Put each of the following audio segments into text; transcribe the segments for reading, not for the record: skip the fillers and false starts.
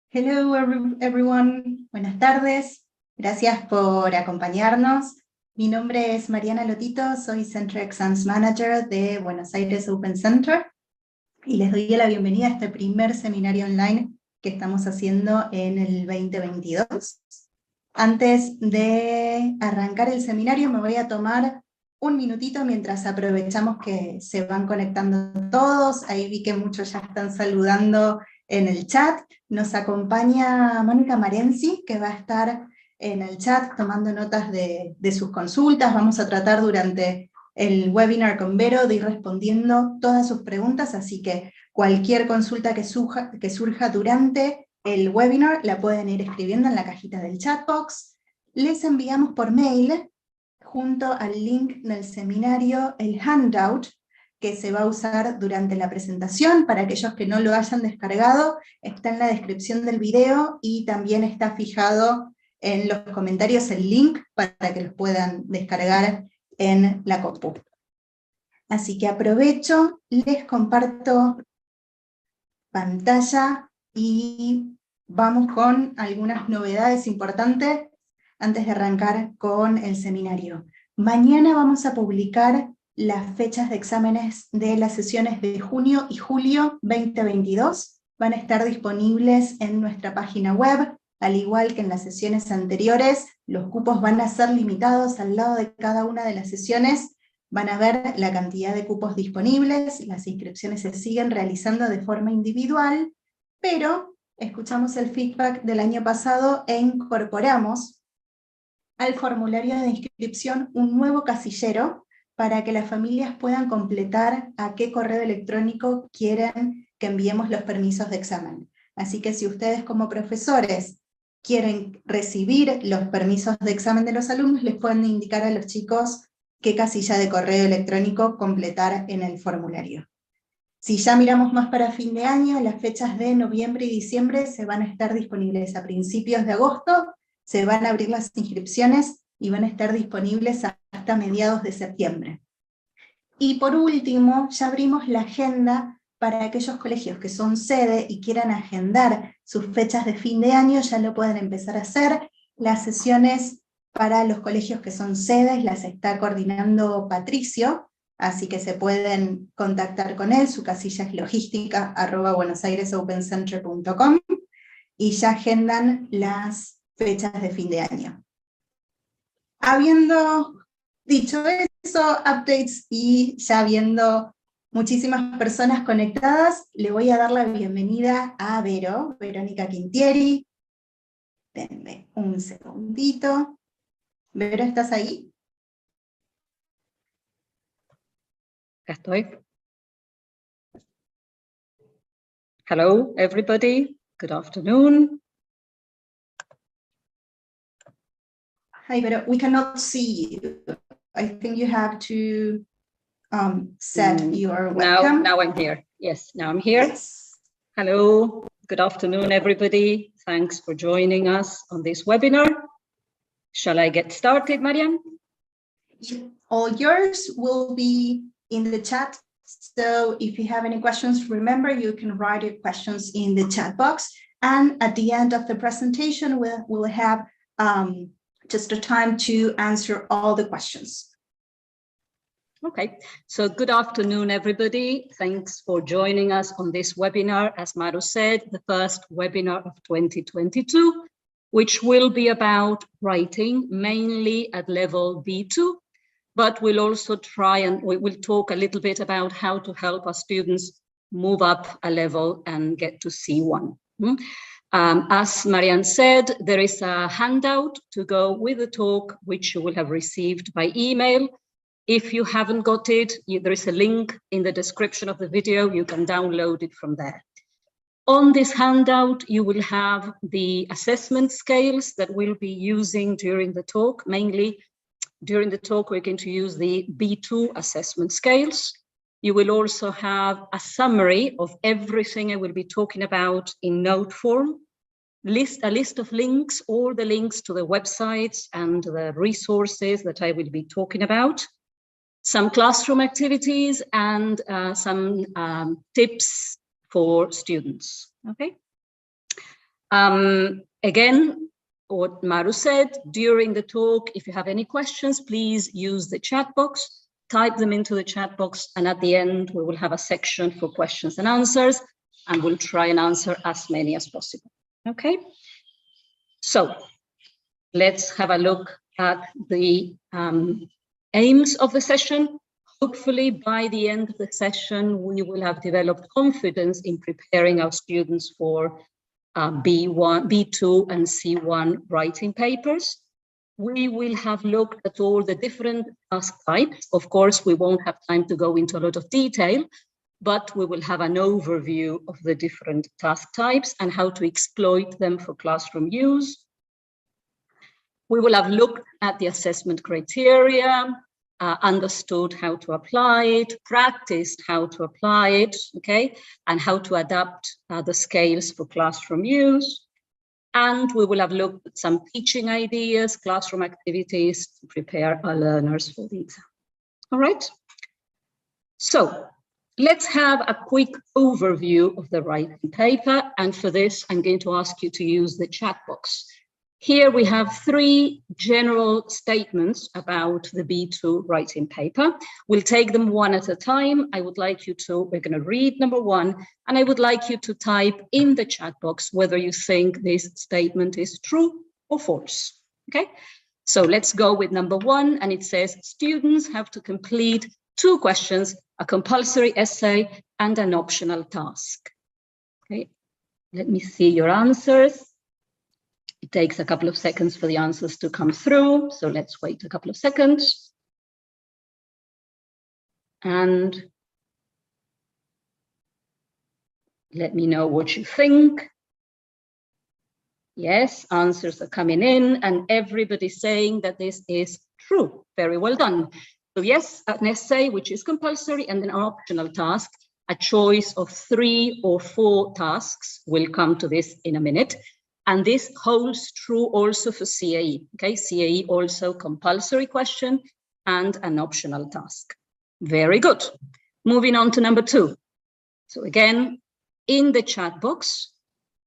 Hello everyone, buenas tardes, gracias por acompañarnos. Mi nombre es Mariana Lotito, soy Center Exams Manager de Buenos Aires Open Center y les doy la bienvenida a este primer seminario online que estamos haciendo en el 2022. Antes de arrancar el seminario me voy a tomar un minutito mientras aprovechamos que se van conectando todos. Ahí vi que muchos ya están saludando en el chat. Nos acompaña Mónica Marenzi, que va a estar en el chat tomando notas de sus consultas. Vamos a tratar durante el webinar con Vero de ir respondiendo todas sus preguntas, así que cualquier consulta que surja durante el webinar la pueden ir escribiendo en la cajita del chat box. Les enviamos por mail, junto al link del seminario, el handout que se va a usar durante la presentación. Para aquellos que no lo hayan descargado, está en la descripción del video y también está fijado en los comentarios el link para que los puedan descargar en la compu. Así que aprovecho, les comparto pantalla y vamos con algunas novedades importantes antes de arrancar con el seminario. Mañana vamos a publicar las fechas de exámenes de las sesiones de junio y julio 2022. Van a estar disponibles en nuestra página web, al igual que en las sesiones anteriores. Los cupos van a ser limitados. Al lado de cada una de las sesiones van a ver la cantidad de cupos disponibles. Las inscripciones se siguen realizando de forma individual, pero escuchamos el feedback del año pasado e incorporamos al formulario de inscripción un nuevo casillero para que las familias puedan completar a qué correo electrónico quieren que enviemos los permisos de examen. Así que si ustedes como profesores quieren recibir los permisos de examen de los alumnos, les pueden indicar a los chicos qué casilla de correo electrónico completar en el formulario. Si ya miramos más para fin de año, las fechas de noviembre y diciembre se van a estar disponibles a principios de agosto, se van a abrir las inscripciones y van a estar disponibles hasta mediados de septiembre. Y por último, ya abrimos la agenda para aquellos colegios que son sede y quieran agendar sus fechas de fin de año, ya lo pueden empezar a hacer. Las sesiones para los colegios que son sedes las está coordinando Patricio, así que se pueden contactar con él. Su casilla es logística@buenosairesopencenter.com y ya agendan las fechas de fin de año. Habiendo dicho eso, updates y ya viendo muchísimas personas conectadas, le voy a dar la bienvenida a Verónica Quintieri. Denme un segundito. Vero, ¿estás ahí? Acá estoy. Hello, everybody. Good afternoon. Hi, Vero. We cannot see you. I think you have to set your webcam. Now I'm here. Yes, now I'm here. Yes. Hello. Good afternoon, everybody. Thanks for joining us on this webinar. Shall I get started, Marian? All yours will be in the chat. So if you have any questions, remember you can write your questions in the chat box. And at the end of the presentation, we'll have just a time to answer all the questions. Okay, so good afternoon, everybody. Thanks for joining us on this webinar. As Maru said, the first webinar of 2022, which will be about writing, mainly at level B2, but we'll also try and we will talk a little bit about how to help our students move up a level and get to C1. As Marianne said, there is a handout to go with the talk, which you will have received by email. If you haven't got it, there is a link in the description of the video. You can download it from there. On this handout, you will have the assessment scales that we'll be using during the talk. Mainly during the talk, we're going to use the B2 assessment scales. You will also have a summary of everything I will be talking about in note form. A list of links, all the links to the websites and the resources that I will be talking about. Some classroom activities and some tips for students, okay? Again, what Maru said during the talk, if you have any questions, please use the chat box, type them into the chat box, and at the end, we will have a section for questions and answers, and we'll try and answer as many as possible. Okay, so let's have a look at the aims of the session. Hopefully, by the end of the session, we will have developed confidence in preparing our students for B1, B2, and C1 writing papers. We will have looked at all the different task types. Of course, we won't have time to go into a lot of detail, but we will have an overview of the different task types and how to exploit them for classroom use. We will have looked at the assessment criteria, understood how to apply it, practiced how to apply it, okay, and how to adapt the scales for classroom use. And we will have looked at some teaching ideas, classroom activities to prepare our learners for the exam. All right, so let's have a quick overview of the writing paper. And for this, I'm going to ask you to use the chat box. Here we have 3 general statements about the B2 writing paper. We'll take them one at a time. I would like you to, we're going to read number 1, and I would like you to type in the chat box whether you think this statement is true or false. Okay, so let's go with number 1, and it says students have to complete 2 questions, a compulsory essay and an optional task. Okay, let me see your answers. It takes a couple of seconds for the answers to come through, so let's wait a couple of seconds. And let me know what you think. Yes, answers are coming in, and everybody's saying that this is true. Very well done. So yes, an essay, which is compulsory, and an optional task, a choice of 3 or 4 tasks. We'll come to this in a minute. And this holds true also for CAE. Okay, CAE also compulsory question and an optional task. Very good. Moving on to number 2. So again, in the chat box,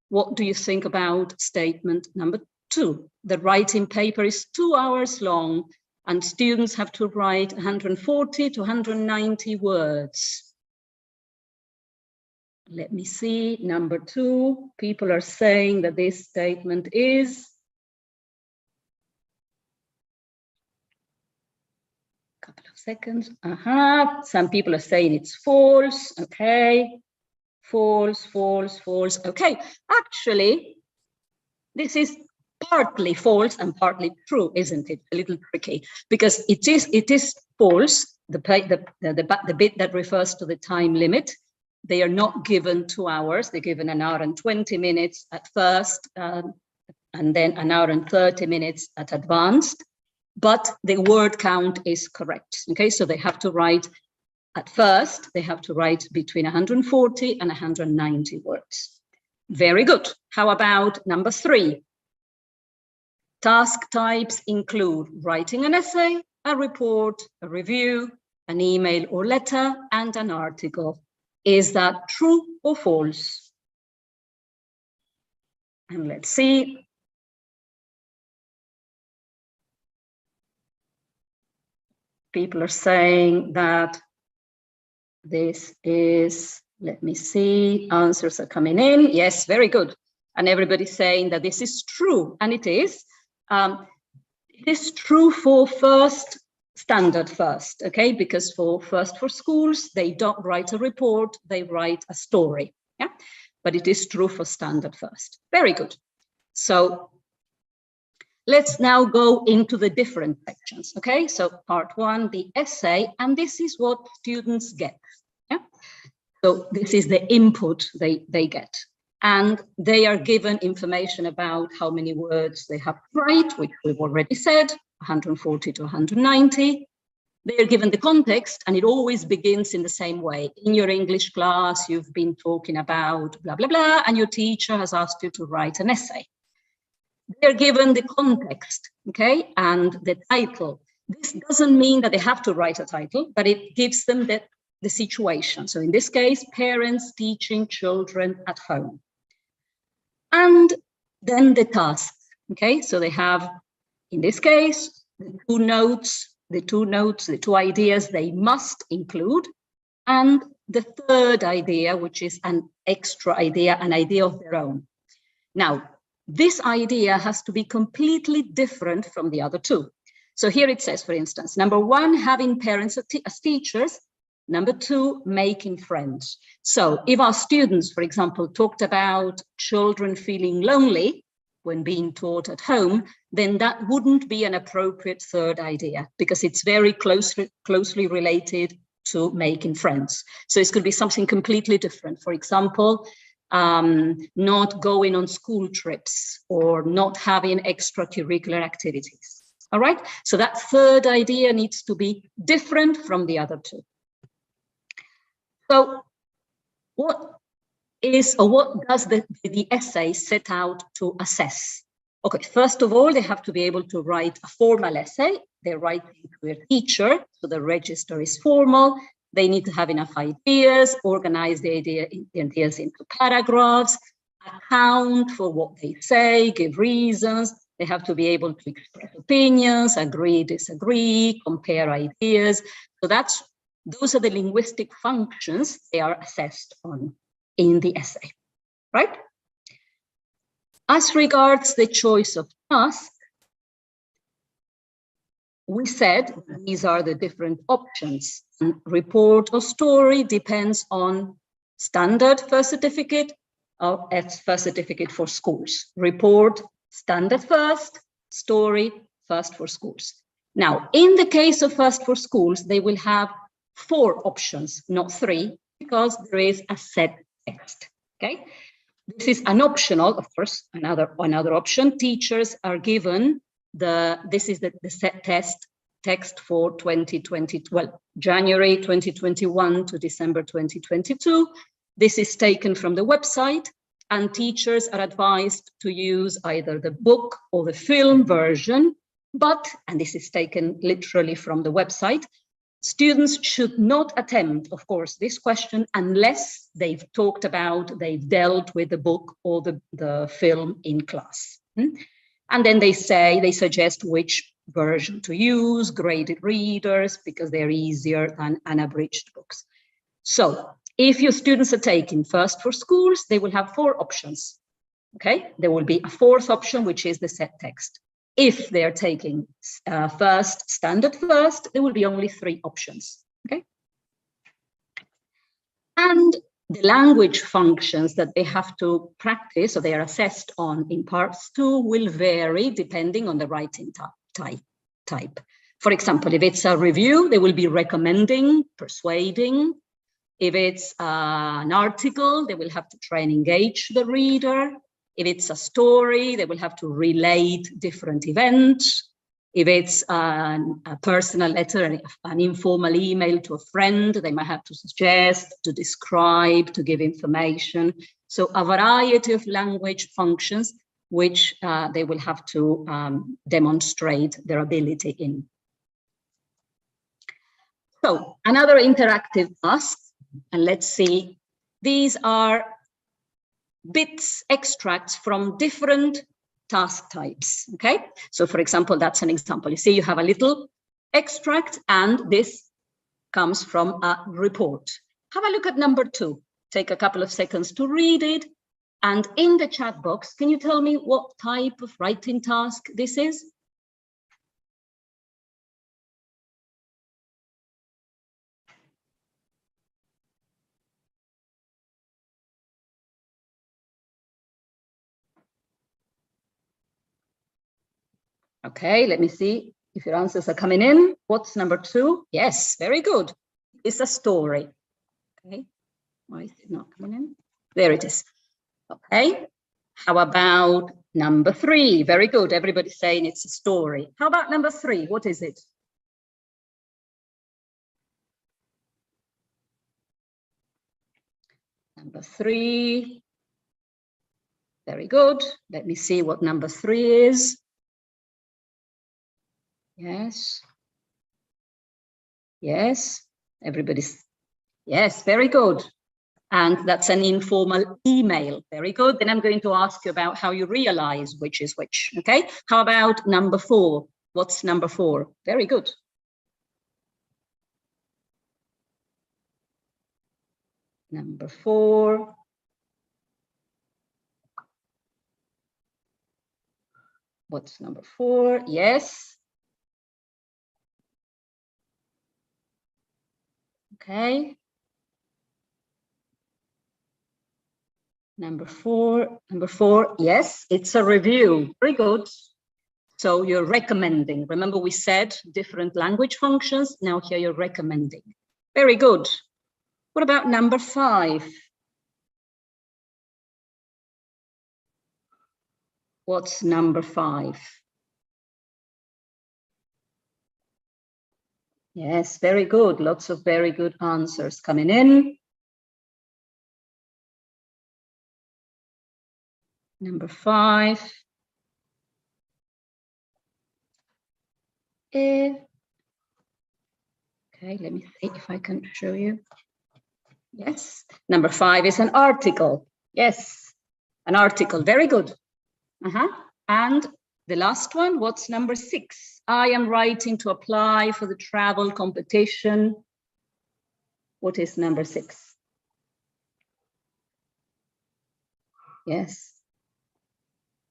what do you think about statement number 2? The writing paper is 2 hours long and students have to write 140 to 190 words. Let me see, number 2, people are saying that this statement is a couple of seconds. Some people are saying it's false. Okay, false, false, false. Okay, actually, this is partly false and partly true, isn't it? A little tricky because it is false. The bit that refers to the time limit. They are not given 2 hours, they're given 1 hour and 20 minutes at first, and then 1 hour and 30 minutes at advanced, but the word count is correct. Okay, so they have to write, at first, they have to write between 140 and 190 words. Very good. How about number 3? Task types include writing an essay, a report, a review, an email or letter, and an article. Is that true or false? And let's see. People are saying that this is, let me see, answers are coming in. Yes, very good. And everybody's saying that this is true, and it is. It is true for standard first, okay? Because for schools, they don't write a report, they write a story, yeah? But it is true for standard first. Very good. So let's now go into the different sections, okay? So part 1, the essay, and this is what students get, yeah? So this is the input they get. And they are given information about how many words they have to write, which we've already said, 140 to 190. They are given the context, and it always begins in the same way. In your English class, you've been talking about blah, blah, blah, and your teacher has asked you to write an essay. They're given the context, okay, and the title. This doesn't mean that they have to write a title, but it gives them the situation. So in this case, parents teaching children at home. And Then the tasks, okay? So they have, in this case, the two ideas they must include, and the third idea, which is an extra idea, an idea of their own. Now, this idea has to be completely different from the other two. So here it says, for instance, number one, having parents as teachers. Number two, making friends. So if our students, for example, talked about children feeling lonely when being taught at home, then that wouldn't be an appropriate third idea, because it's very closely related to making friends. So it could be something completely different. For example, not going on school trips or not having extracurricular activities. All right, so that third idea needs to be different from the other two. So what does the essay set out to assess? Okay, first of all, they have to be able to write a formal essay. They're writing to a teacher, so the register is formal. They need to have enough ideas, organize the ideas into paragraphs, account for what they say, give reasons. They have to be able to express opinions, agree, disagree, compare ideas. So those are the linguistic functions they are assessed on in the essay, right? As regards the choice of task, we said these are the different options. Report or story depends on standard first certificate or first certificate for schools. Report, standard first, story, first for schools. Now, in the case of first for schools, they will have 4 options, not 3, because there is a set text, okay? This is an optional, of course, another option. Teachers are given this is the set text for 2020, well, January 2021 to December 2022. This is taken from the website, and teachers are advised to use either the book or the film version, but, and this is taken literally from the website, students should not attempt, of course, this question unless they've dealt with the book or the film in class. And then they suggest which version to use, graded readers, because they're easier than unabridged books. So if your students are taking first for schools, they will have 4 options, okay? There will be a 4th option, which is the set text. If they're taking first, standard first, there will be only 3 options, okay? And the language functions that they have to practice, or they are assessed on in parts 2, will vary depending on the writing type. For example, if it's a review, they will be recommending, persuading. If it's an article, they will have to try and engage the reader. If it's a story, they will have to relate different events. If it's a personal letter, an informal email to a friend, they might have to suggest, to describe, to give information. So a variety of language functions which they will have to demonstrate their ability in. So another interactive task, and let's see, these are bits, extracts from different task types, okay? So for example, that's an example. You see, you have a little extract, and this comes from a report. Have a look at number 2. Take a couple of seconds to read it. And in the chat box, can you tell me what type of writing task this is? Okay, let me see if your answers are coming in. What's number 2? Yes, very good. It's a story. Okay, why is it not coming in? There it is. Okay, how about number 3? Very good, everybody's saying it's a story. How about number 3? What is it? Number 3. Very good. Let me see what number 3 is. Yes. Yes, everybody's, yes, very good. And that's an informal email. Very good. Then I'm going to ask you about how you realize which is which. Okay. How about number 4? What's number 4? Very good. Number 4. What's number 4? Yes. Okay. Number 4, yes, it's a review. Very good. So you're recommending. Remember we said different language functions. Now here you're recommending. Very good. What about number 5? What's number 5? Yes, very good. Lots of very good answers coming in. Number 5. Okay, let me see if I can show you. Yes, number 5 is an article. Yes, an article. Very good. And the last one, what's number 6? I am writing to apply for the travel competition. What is number 6? Yes.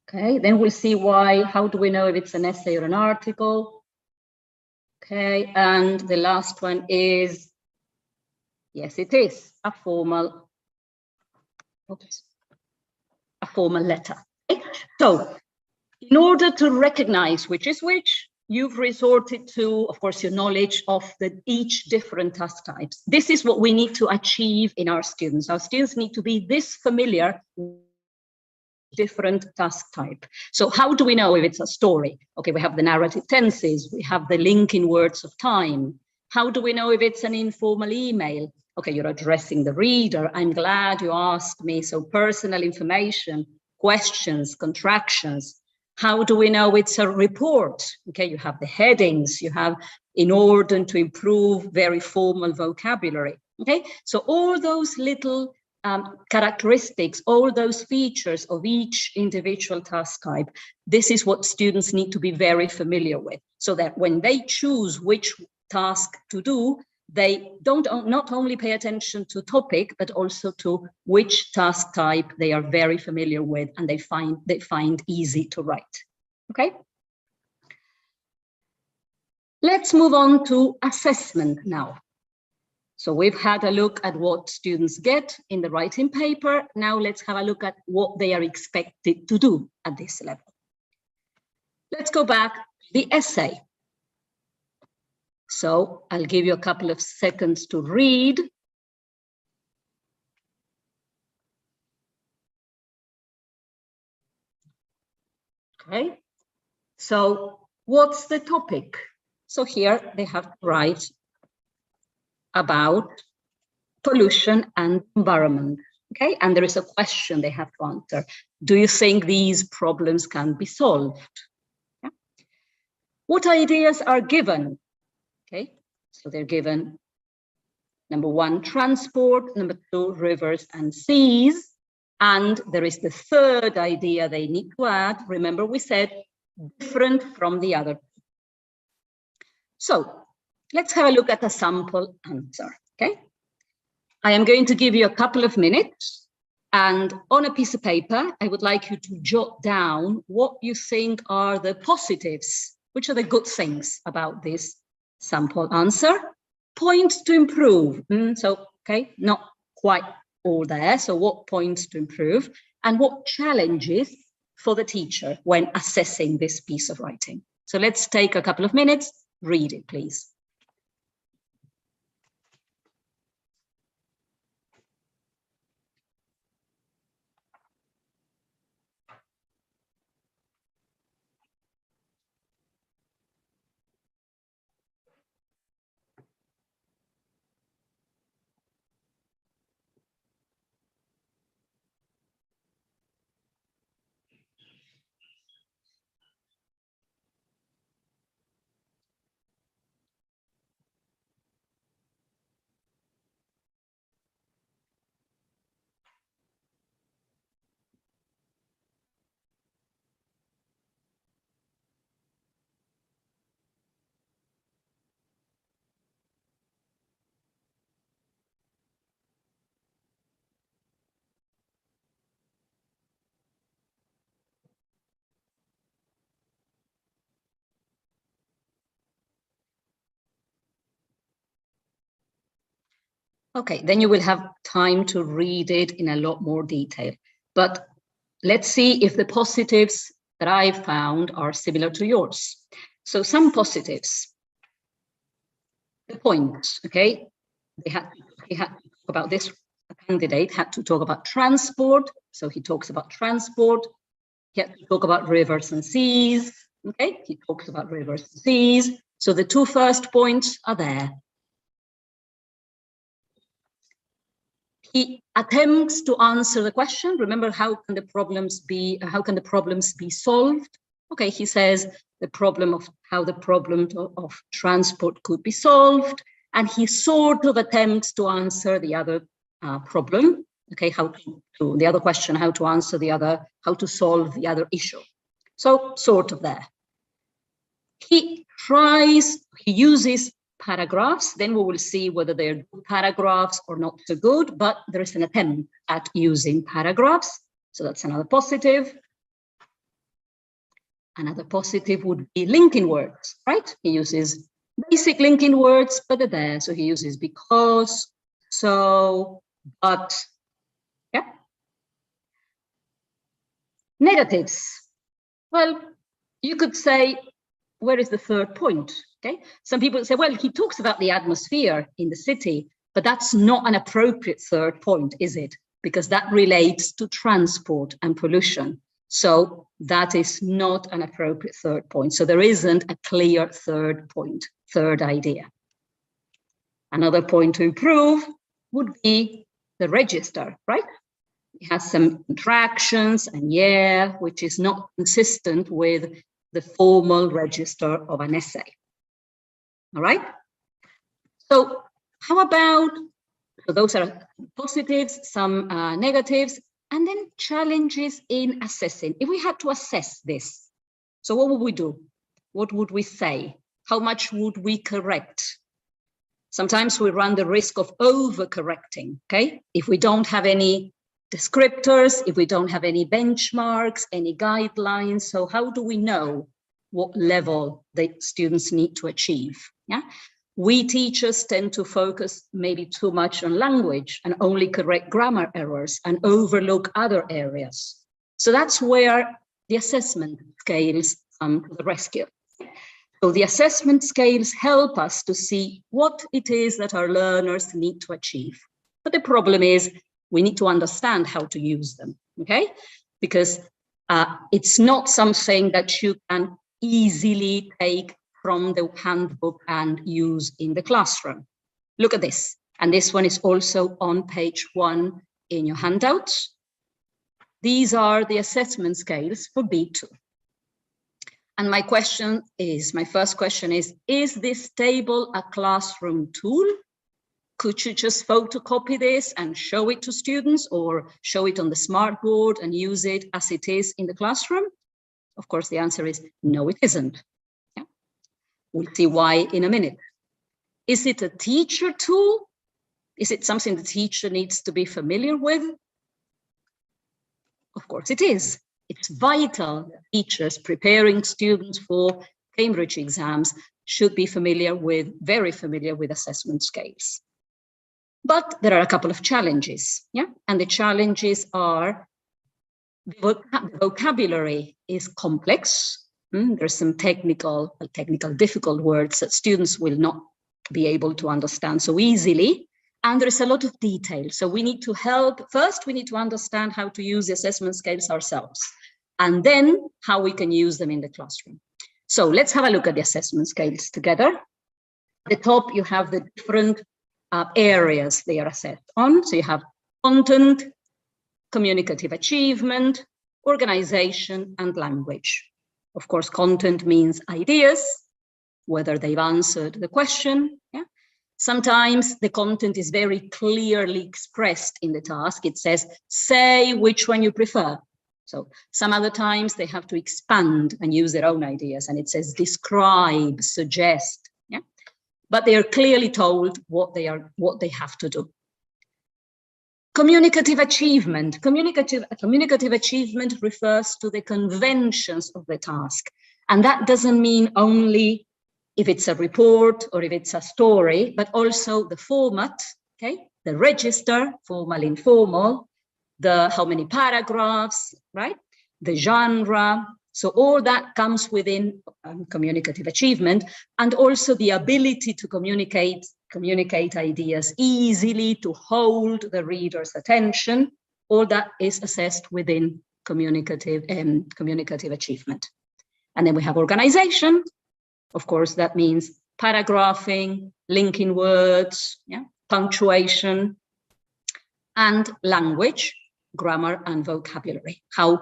Okay, then we'll see why. How do we know if it's an essay or an article? Okay, and the last one is, yes, it is a formal letter. Okay? So, in order to recognize which is which, you've resorted to, of course, your knowledge of each different task types. This is what we need to achieve in our students. Our students need to be this familiar with different task type. So how do we know if it's a story? Okay, we have the narrative tenses, we have the linking words of time. How do we know if it's an informal email? Okay, you're addressing the reader. I'm glad you asked me. So personal information, questions, contractions. How do we know it's a report? Okay, you have the headings, you have in order to improve very formal vocabulary. Okay, so all those little characteristics, all those features of each individual task type, this is what students need to be very familiar with, so that when they choose which task to do, they not only pay attention to topic, but also to which task type they are very familiar with and they find easy to write. Okay? Let's move on to assessment now. So we've had a look at what students get in the writing paper. Now let's have a look at what they are expected to do at this level. Let's go back to the essay. So I'll give you a couple of seconds to read. Okay, so what's the topic? So here they have to write about pollution and environment. Okay, and there is a question they have to answer. Do you think these problems can be solved? Yeah. What ideas are given? Okay, so they're given number 1, transport, number 2, rivers and seas. And there is the third idea they need to add. Remember, we said different from the other. So let's have a look at a sample answer. Okay, I am going to give you a couple of minutes, and on a piece of paper, I would like you to jot down what you think are the positives, which are the good things about this sample answer. Points to improve. So, okay, not quite all there. So what points to improve and what challenges for the teacher when assessing this piece of writing. So let's take a couple of minutes, read it, please. Okay, then you will have time to read it in a lot more detail. But let's see if the positives that I've found are similar to yours. So some positives. The points, okay? He had to talk about this. The candidate had to talk about transport. So he talks about transport. He had to talk about rivers and seas. Okay, he talks about rivers and seas. So the two first points are there. He attempts to answer the question. Remember, how can the problems be solved? Okay, he says the problem of how the problem of transport could be solved, and he sort of attempts to answer the other problem. Okay, the other question, how to solve the other issue. So sort of there. He uses paragraphs, then we will see whether they're good paragraphs or not so good, but there is an attempt at using paragraphs. So that's another positive. Another positive would be linking words, right? He uses basic linking words, but they're there. So he uses because, so, but, yeah. Negatives. Well, you could say, where is the third point? Okay, some people say, well, he talks about the atmosphere in the city, but that's not an appropriate third point, is it? Because that relates to transport and pollution. So that is not an appropriate third point. So there isn't a clear third point, third idea. Another point to improve would be the register, right? It has some contractions and yeah, which is not consistent with the formal register of an essay. All right. So how about, so those are positives, some negatives, and then challenges in assessing. If we had to assess this, so what would we do? What would we say? How much would we correct? Sometimes we run the risk of overcorrecting, okay? If we don't have any descriptors, if we don't have any benchmarks, any guidelines, so how do we know what level the students need to achieve? Yeah, we teachers tend to focus maybe too much on language and only correct grammar errors and overlook other areas. So that's where the assessment scales come to the rescue. So the assessment scales help us to see what it is that our learners need to achieve. But the problem is we need to understand how to use them, okay? Because it's not something that you can easily take from the handbook and use in the classroom. Look at this. And this one is also on page 1 in your handouts. These are the assessment scales for B2. And my first question is this table a classroom tool? Could you just photocopy this and show it to students or show it on the smart board and use it as it is in the classroom? Of course, the answer is no, it isn't. Yeah. We'll see why in a minute. Is it a teacher tool? Is it something the teacher needs to be familiar with? Of course it is. It's vital that teachers preparing students for Cambridge exams should be very familiar with assessment scales. But there are a couple of challenges, yeah? And the challenges are the vocabulary is complex. There's some technical difficult words that students will not be able to understand so easily. And there's a lot of detail. So we need to first we need to understand how to use the assessment scales ourselves, and then how we can use them in the classroom. So let's have a look at the assessment scales together. At the top, you have the different areas they are assessed on. So you have content, communicative achievement, organization, and language. Of course, content means ideas, whether they've answered the question. Yeah? Sometimes the content is very clearly expressed in the task. It says, say which one you prefer. So some other times they have to expand and use their own ideas, and it says describe, suggest. Yeah? But they are clearly told what they have to do. Communicative achievement. Communicative achievement refers to the conventions of the task. And that doesn't mean only if it's a report or if it's a story, but also the format, okay? the register, formal, informal, the how many paragraphs, right? The genre. So all that comes within communicative achievement, and also the ability to communicate ideas easily, to hold the reader's attention. All that is assessed within communicative achievement. And then we have organization. Of course, that means paragraphing, linking words, yeah, punctuation, and language, grammar and vocabulary. How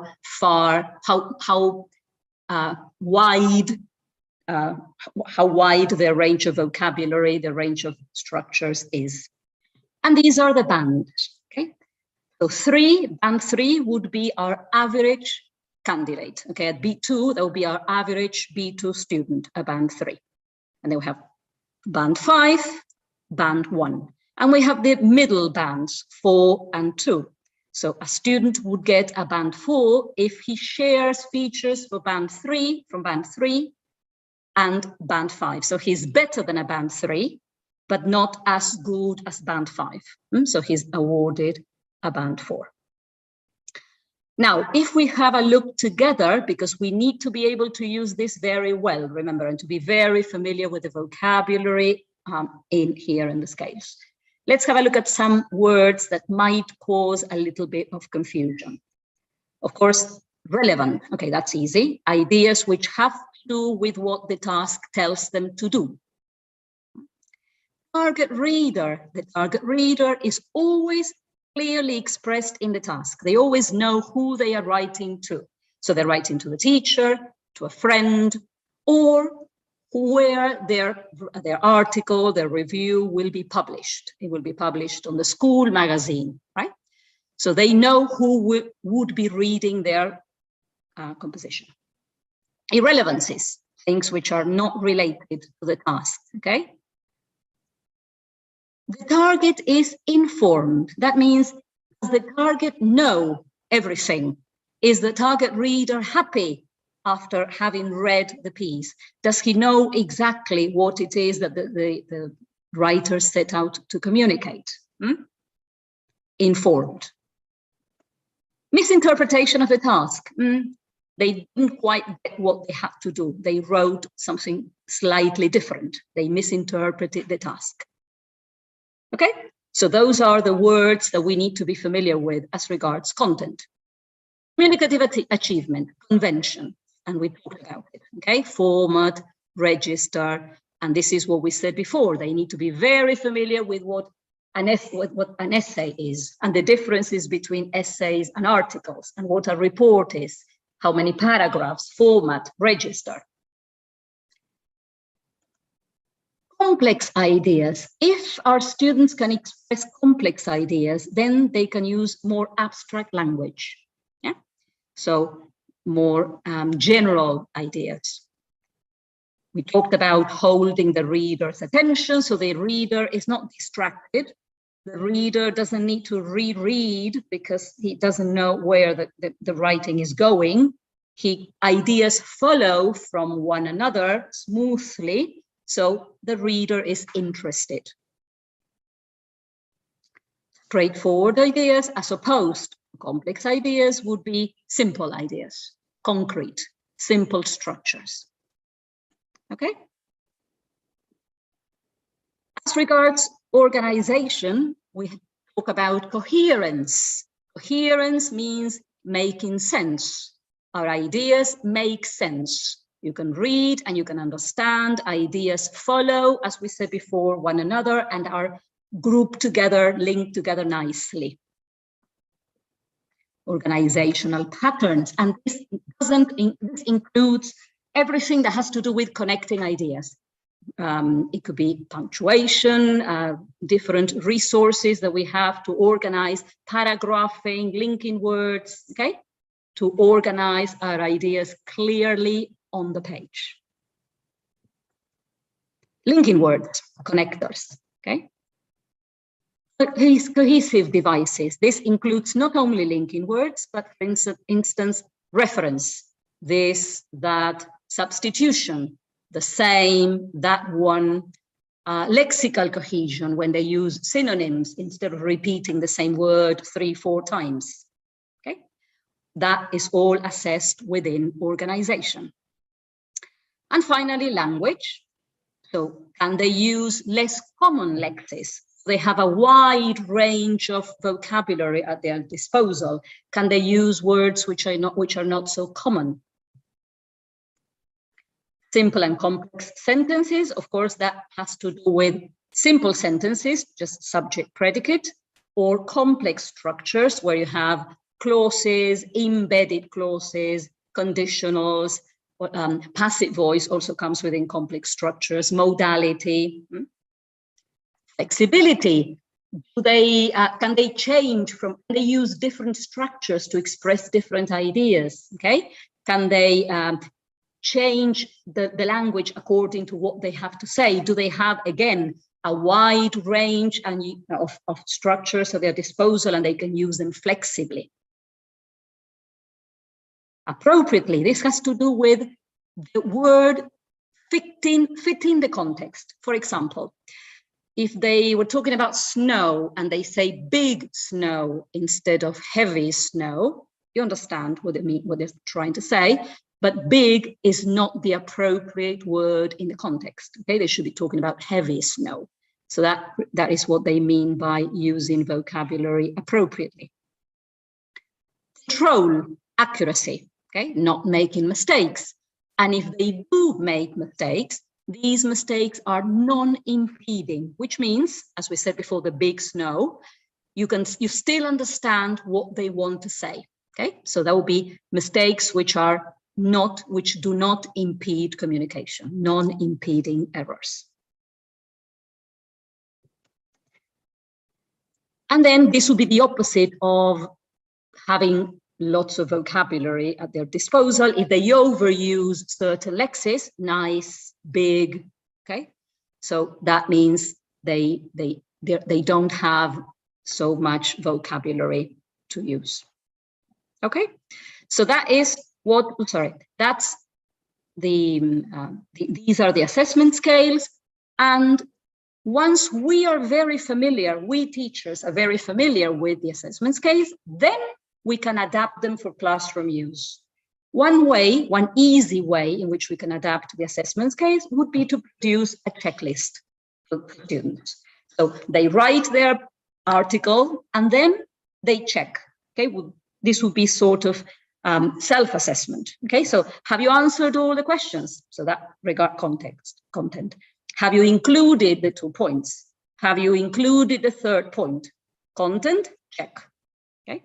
wide the range of vocabulary, the range of structures is. And these are the bands. Okay, so band 3 would be our average candidate. Okay, at B2 that would be our average B2 student, a band 3, and then we have band 5, band 1, and we have the middle bands 4 and 2. So a student would get a band 4 if he shares features for band 3, from band 3 and band 5. So he's better than a band 3, but not as good as band 5. So he's awarded a band 4. Now, if we have a look together, because we need to be able to use this very well, remember, and to be very familiar with the vocabulary in the scales. Let's have a look at some words that might cause a little bit of confusion. Of course, relevant. Okay, that's easy. Ideas which have to do with what the task tells them to do. Target reader. The target reader is always clearly expressed in the task. They always know who they are writing to. So they're writing to the teacher, to a friend, or where their article, their review will be published. It will be published on the school magazine, right? So they know who would be reading their composition. Irrelevancies, things which are not related to the task, okay? The target is informed. That means, does the target know everything? Is the target reader happy after having read the piece? Does he know exactly what it is that the writer set out to communicate? Informed. Misinterpretation of the task. They didn't quite get what they had to do. They wrote something slightly different. They misinterpreted the task. Okay, so those are the words that we need to be familiar with as regards content. Communicative achievement, convention, and we talked about it, okay? Format, register, and this is what we said before. They need to be very familiar with what an essay is, and the differences between essays and articles, and what a report is, how many paragraphs, format, register. Complex ideas. If our students can express complex ideas, then they can use more abstract language. Yeah, so more general ideas. We talked about holding the reader's attention, so the reader is not distracted. The reader doesn't need to reread because he doesn't know where the writing is going. Ideas follow from one another smoothly, so the reader is interested. Straightforward ideas as opposed to complex ideas would be simple ideas, concrete, simple structures. Okay? As regards organization, we talk about coherence. Coherence means making sense. Our ideas make sense. You can read and you can understand. Ideas follow, as we said before, one another and are grouped together, linked together nicely. Organizational patterns, and this includes everything that has to do with connecting ideas. It could be punctuation, different resources that we have to organize, paragraphing, linking words, okay? To organize our ideas clearly on the page. Linking words, connectors, okay? Cohesive devices. This includes not only linking words, but for instance, reference, this, that, substitution, the same, that one, lexical cohesion when they use synonyms instead of repeating the same word 3-4 times. Okay, that is all assessed within organization. And finally, language. So can they use less common lexes? They have a wide range of vocabulary at their disposal. Can they use words which are not so common? Simple and complex sentences, of course, that has to do with simple sentences, just subject predicate, or complex structures where you have clauses, embedded clauses, conditionals, passive voice also comes within complex structures, modality, flexibility. Can they change can they use different structures to express different ideas? Okay, can they change the language according to what they have to say? Do they have, again, a wide range of structures at their disposal and they can use them flexibly? Appropriately, this has to do with the word fitting the context. For example, if they were talking about snow and they say big snow instead of heavy snow, you understand what they're trying to say, but big is not the appropriate word in the context. Okay, they should be talking about heavy snow. So that is what they mean by using vocabulary appropriately. Control, accuracy, okay, not making mistakes. And if they do make mistakes, these mistakes are non-impeding, which means, as we said before, the big snow, you still understand what they want to say. Okay, so that will be mistakes which do not impede communication, non-impeding errors. And then this will be the opposite of having lots of vocabulary at their disposal. If they overuse certain lexes, nice, big, okay, so that means they don't have so much vocabulary to use. Okay, so that is that's these are the assessment scales. And once we are very familiar, we teachers are very familiar with the assessment scales, then we can adapt them for classroom use. One easy way in which we can adapt the assessment scales would be to produce a checklist for students. So they write their article and then they check. Okay, this would be sort of self-assessment. Okay, so have you answered all the questions? So that regard content. Have you included the 2 points? Have you included the 3rd point? Content, check. Okay.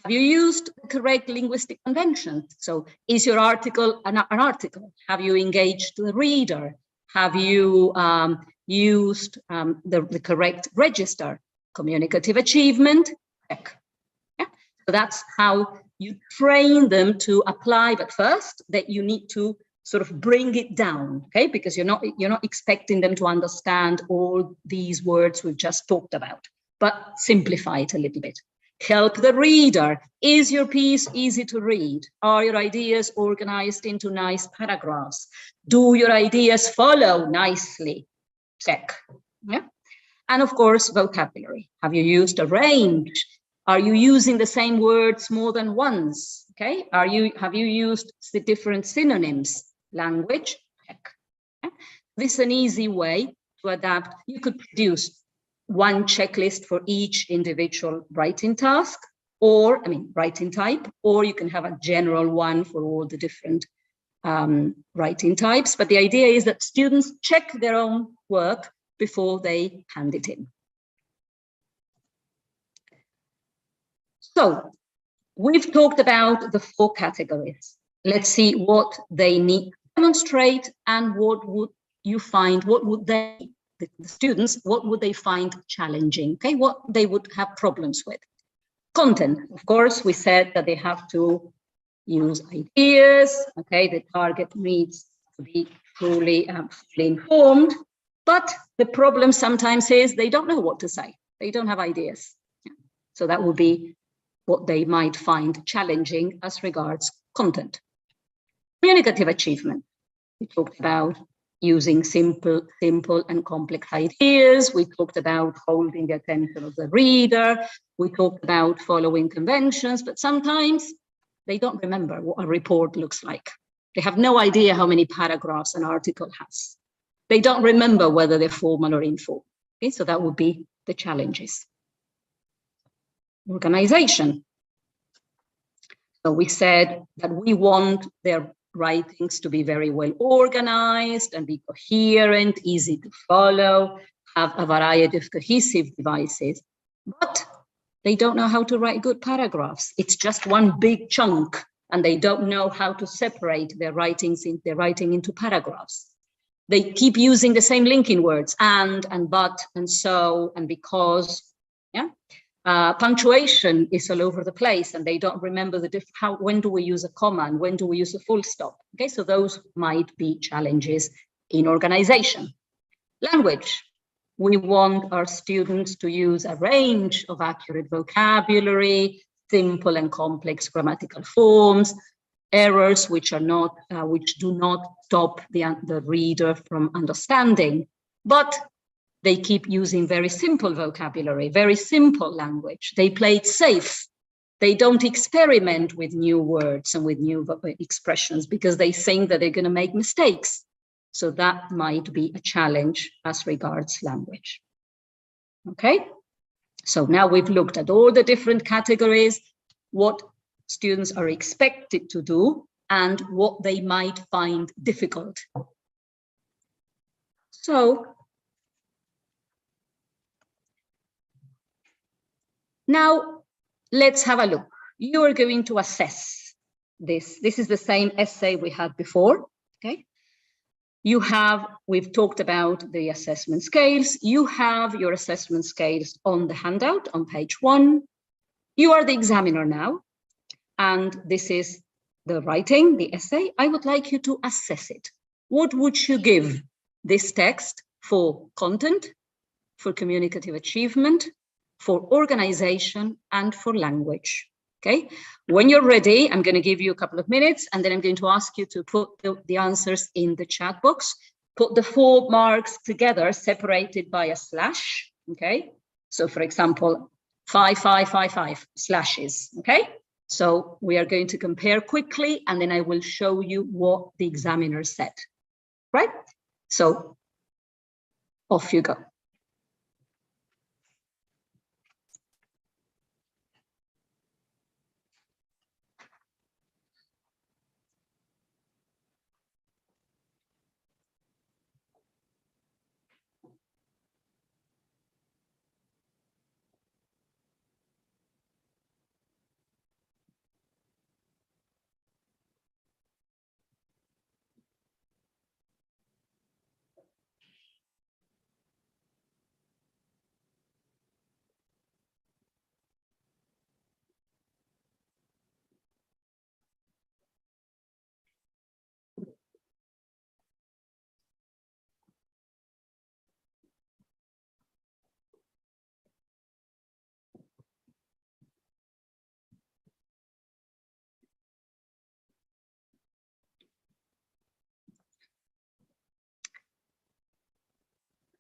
Have you used the correct linguistic conventions? So is your article an article? Have you engaged the reader? Have you used the correct register? Communicative achievement, check. Yeah. So that's how you train them to apply, but first that you need to sort of bring it down, okay? Because you're not expecting them to understand all these words we've just talked about, but simplify it a little bit. Help the reader. Is your piece easy to read? Are your ideas organized into nice paragraphs? Do your ideas follow nicely? Check. Yeah. And of course, vocabulary. Have you used a range? Are you using the same words more than once? Okay. Have you used the different synonyms? Language, check. Okay. This is an easy way to adapt. You could produce one checklist for each individual writing task, writing type, or you can have a general one for all the different writing types. But the idea is that students check their own work before they hand it in. So we've talked about the 4 categories. Let's see what they need to demonstrate and what would the students, what would they find challenging, okay? What they would have problems with. Content, of course, we said that they have to use ideas, okay? The target needs to be fully informed, but the problem sometimes is they don't know what to say. They don't have ideas. So that would be what they might find challenging as regards content. Communicative achievement. We talked about using simple and complex ideas. We talked about holding the attention of the reader. We talked about following conventions, but sometimes they don't remember what a report looks like. They have no idea how many paragraphs an article has. They don't remember whether they're formal or informal. Okay, so that would be the challenges. Organization. So we said that we want their writings to be very well organized and be coherent, easy to follow, have a variety of cohesive devices, but they don't know how to write good paragraphs. It's just one big chunk, and they don't know how to separate their writing into paragraphs. They keep using the same linking words, and but, and so, and because. Yeah. Punctuation is all over the place, and they don't remember when do we use a comma and when do we use a full stop. Okay, so those might be challenges in organization. Language. We want our students to use a range of accurate vocabulary, simple and complex grammatical forms, errors which do not stop the reader from understanding, but they keep using very simple vocabulary, very simple language. They play it safe. They don't experiment with new words and with new expressions because they think that they're going to make mistakes. So that might be a challenge as regards language. Okay, so now we've looked at all the different categories, what students are expected to do and what they might find difficult. So now let's have a look. You are going to assess this. This is the same essay we had before, okay? We've talked about the assessment scales. You have your assessment scales on the handout on page 1. You are the examiner now, and this is the writing, the essay. I would like you to assess it. What would you give this text for content, for communicative achievement, for organization, and for language? Okay, when you're ready, I'm going to give you a couple of minutes, and then I'm going to ask you to put the answers in the chat box. Put the 4 marks together, separated by a slash. Okay, so for example, 5, 5, 5, 5 slashes. Okay, so we are going to compare quickly, and then I will show you what the examiner said. Right? So off you go.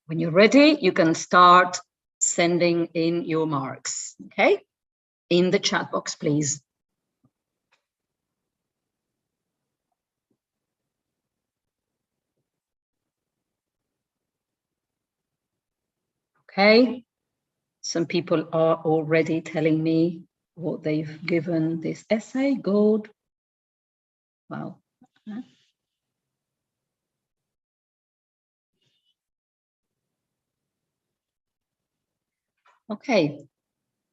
When you're ready, you can start sending in your marks, okay? In the chat box, please. Okay, some people are already telling me what they've given this essay. Good. Wow. Okay,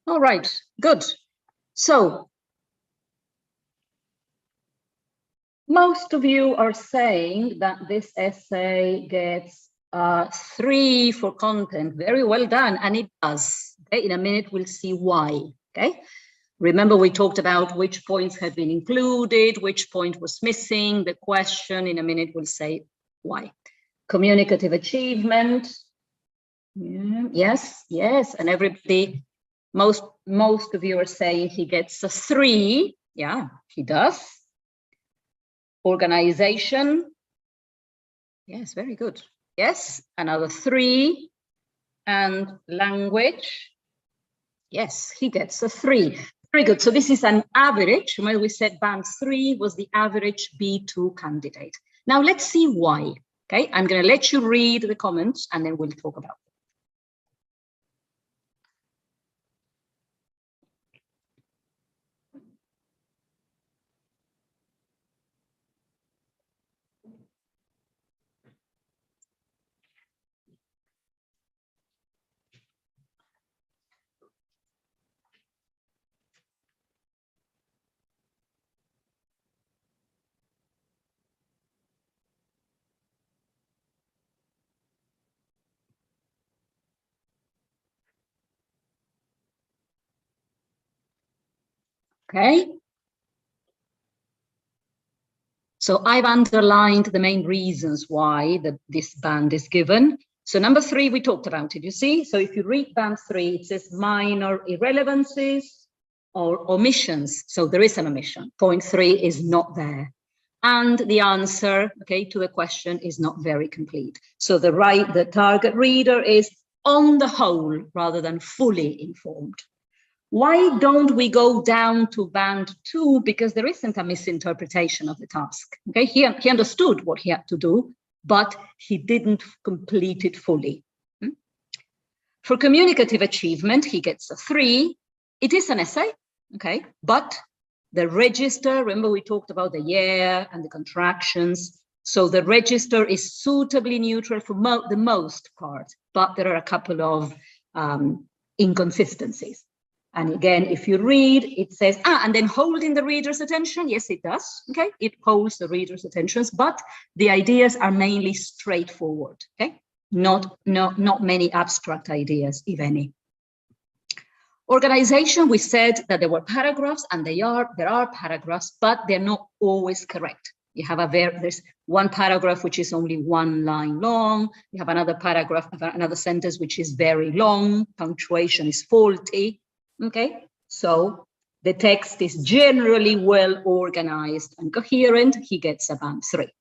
all right, good. So most of you are saying that this essay gets 3 for content. Very well done, and it does. Okay, in a minute we'll see why. Okay, remember we talked about which points had been included, which point was missing, the question. In a minute we'll say why. Communicative achievement. Yes, yes, and everybody, most of you are saying he gets a 3. Yeah, he does. Organization, Yes, very good. Yes, another 3. And language. Yes, he gets a 3. Very good. So this is an average. Remember we said band 3 was the average B2 candidate. Now let's see why. Okay, I'm going to let you read the comments and then we'll talk about it. Okay. So I've underlined the main reasons why this band is given. So number 3, we talked about it, you see? So if you read band 3, it says minor irrelevancies or omissions. So there is an omission. Point 3 is not there. And the answer, okay, to the question is not very complete. So the target reader is on the whole rather than fully informed. Why don't we go down to band 2? Because there isn't a misinterpretation of the task. Okay, he understood what he had to do, but he didn't complete it fully. For communicative achievement, he gets a 3. It is an essay, okay, but the register, remember we talked about the yeah and the contractions. So the register is suitably neutral for the most part, but there are a couple of inconsistencies. And again, if you read, it says, and then holding the reader's attention. Yes, it does. Okay, it holds the reader's attentions, but the ideas are mainly straightforward. Okay, not many abstract ideas, if any. Organization, we said that there were paragraphs, and there are paragraphs, but they're not always correct. You have there's one paragraph which is only 1 line long. You have another paragraph, another sentence which is very long. Punctuation is faulty. Okay, so the text is generally well organized and coherent. He gets a band 3.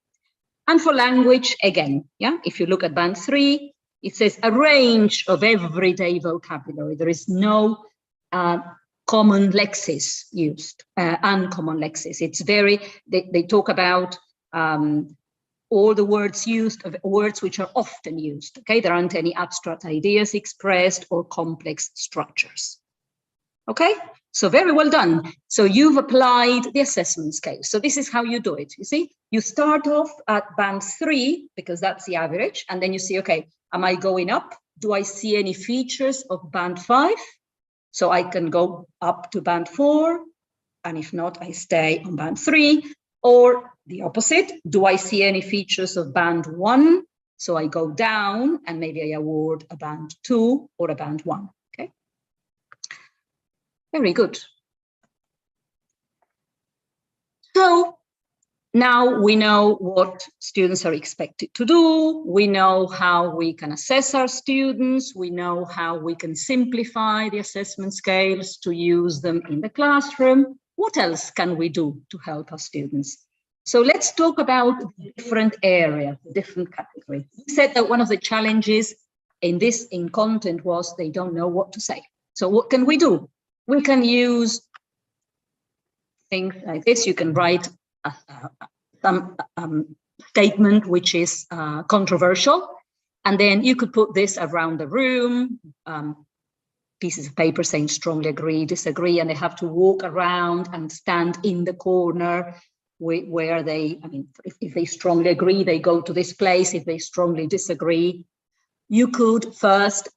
And for language, again, yeah, if you look at band 3, it says a range of everyday vocabulary. There is no common lexis used, uncommon lexis. It's very, they talk about all the words used, words which are often used. Okay, there aren't any abstract ideas expressed or complex structures. Okay, so very well done. So you've applied the assessment scale. So this is how you do it. You see, you start off at band 3 because that's the average. And then you see, okay, am I going up? Do I see any features of band 5? So I can go up to band 4. And if not, I stay on band 3. Or the opposite, do I see any features of band 1? So I go down and maybe I award a band 2 or a band 1. Very good. So now we know what students are expected to do. We know how we can assess our students. We know how we can simplify the assessment scales to use them in the classroom. What else can we do to help our students? So let's talk about different areas, different categories. We said that one of the challenges in content was they don't know what to say. So what can we do? We can use things like this. You can write some statement which is controversial, and then you could put this around the room, pieces of paper saying strongly agree, disagree, and they have to walk around and stand in the corner where they, I mean, if they strongly agree, they go to this place. If they strongly disagree, you could first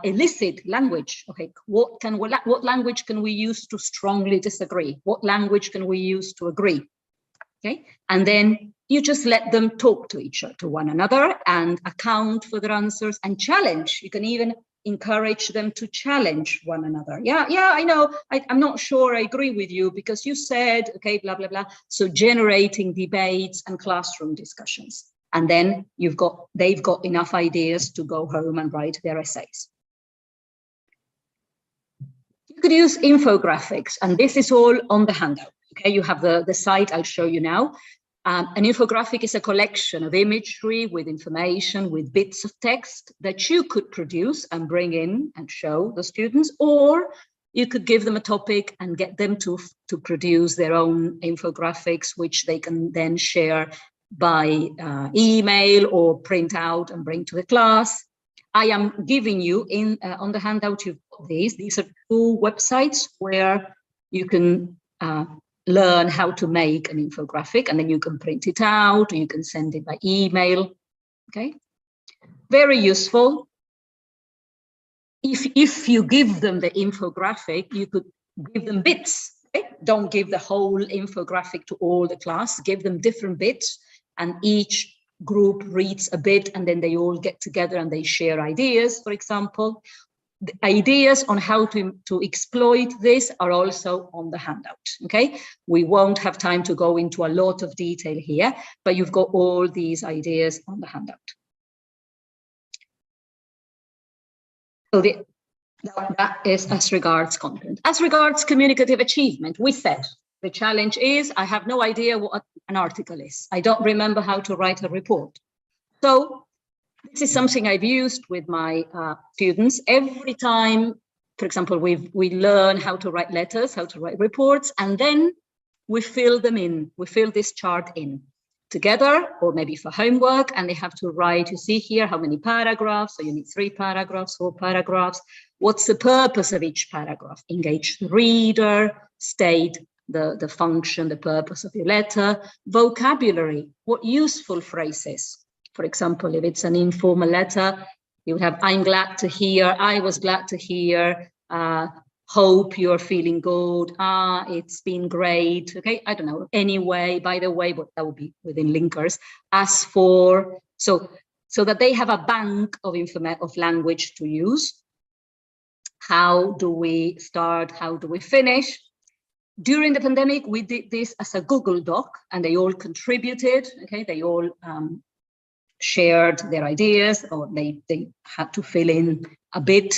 elicit language. Okay, what language can we use to strongly disagree? What language can we use to agree? Okay, and then you just let them talk to one another and account for their answers and challenge. You can even encourage them to challenge one another. Yeah, I know, I'm not sure I agree with you because you said, okay, blah, blah, blah. So generating debates and classroom discussions. And then they've got enough ideas to go home and write their essays. You could use infographics, and this is all on the handout. Okay, you have the site I'll show you now. An infographic is a collection of imagery with information, with bits of text that you could produce and bring in and show the students, or you could give them a topic and get them to produce their own infographics, which they can then share by email or print out and bring to the class. I am giving you on the handout, you've got these are 2 websites where you can learn how to make an infographic, and then you can print it out or you can send it by email. Okay, very useful. If you give them the infographic, you could give them bits. Okay? Don't give the whole infographic to all the class, give them different bits, and each group reads a bit, and then they all get together and they share ideas, for example. The ideas on how to exploit this are also on the handout, okay? We won't have time to go into a lot of detail here, but you've got all these ideas on the handout. So that is as regards content. As regards communicative achievement, we said the challenge is I have no idea what an article is. I don't remember how to write a report. So this is something I've used with my students every time. For example, we learn how to write letters, how to write reports, and then we fill them in. We fill this chart in together, or maybe for homework, and they have to write, you see here, how many paragraphs. So you need 3 paragraphs, 4 paragraphs. What's the purpose of each paragraph? Engage the reader, state the function, the purpose of your letter. Vocabulary, what useful phrases. For example, if it's an informal letter, you would have, I'm glad to hear, I was glad to hear, hope you're feeling good, it's been great, okay, I don't know, anyway, by the way, but that would be within linkers, as for, so that they have a bank of language to use. How do we start, how do we finish? During the pandemic, we did this as a Google Doc, and they all contributed, okay, they all shared their ideas, or they had to fill in a bit.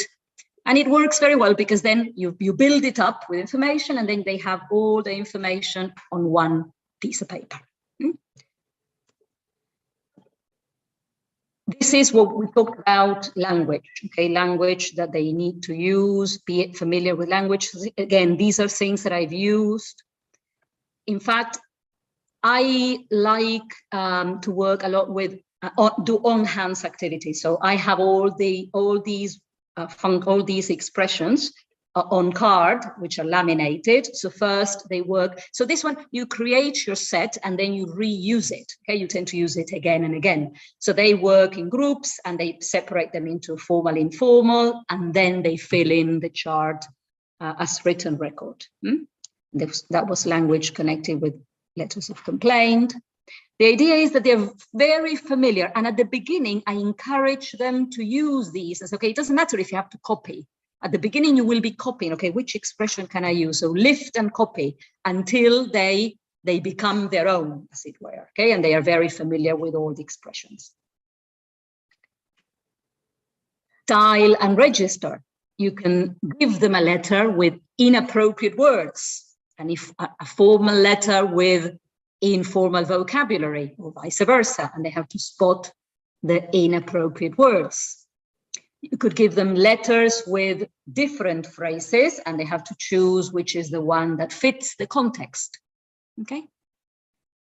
And it works very well because then you build it up with information, and then they have all the information on one piece of paper. This is what we talked about, language, okay, language that they need to use, be familiar with language. Again, these are things that I've used. In fact, I like to work a lot with do on-hands activities. So I have all these expressions on card, which are laminated. So first they work. So this one, you create your set and then you reuse it. Okay, you tend to use it again and again. So they work in groups and they separate them into formal, informal, and then they fill in the chart as written record. That was language connected with letters of complaint. The idea is that they're very familiar, and at the beginning, I encourage them to use these as, okay, it doesn't matter if you have to copy. At the beginning, you will be copying, okay, which expression can I use? So lift and copy until they become their own, as it were, okay, and they are very familiar with all the expressions. Style and register. You can give them a letter with inappropriate words, and if a formal letter with informal vocabulary, or vice versa, and they have to spot the inappropriate words. You could give them letters with different phrases, and they have to choose which is the one that fits the context. Okay.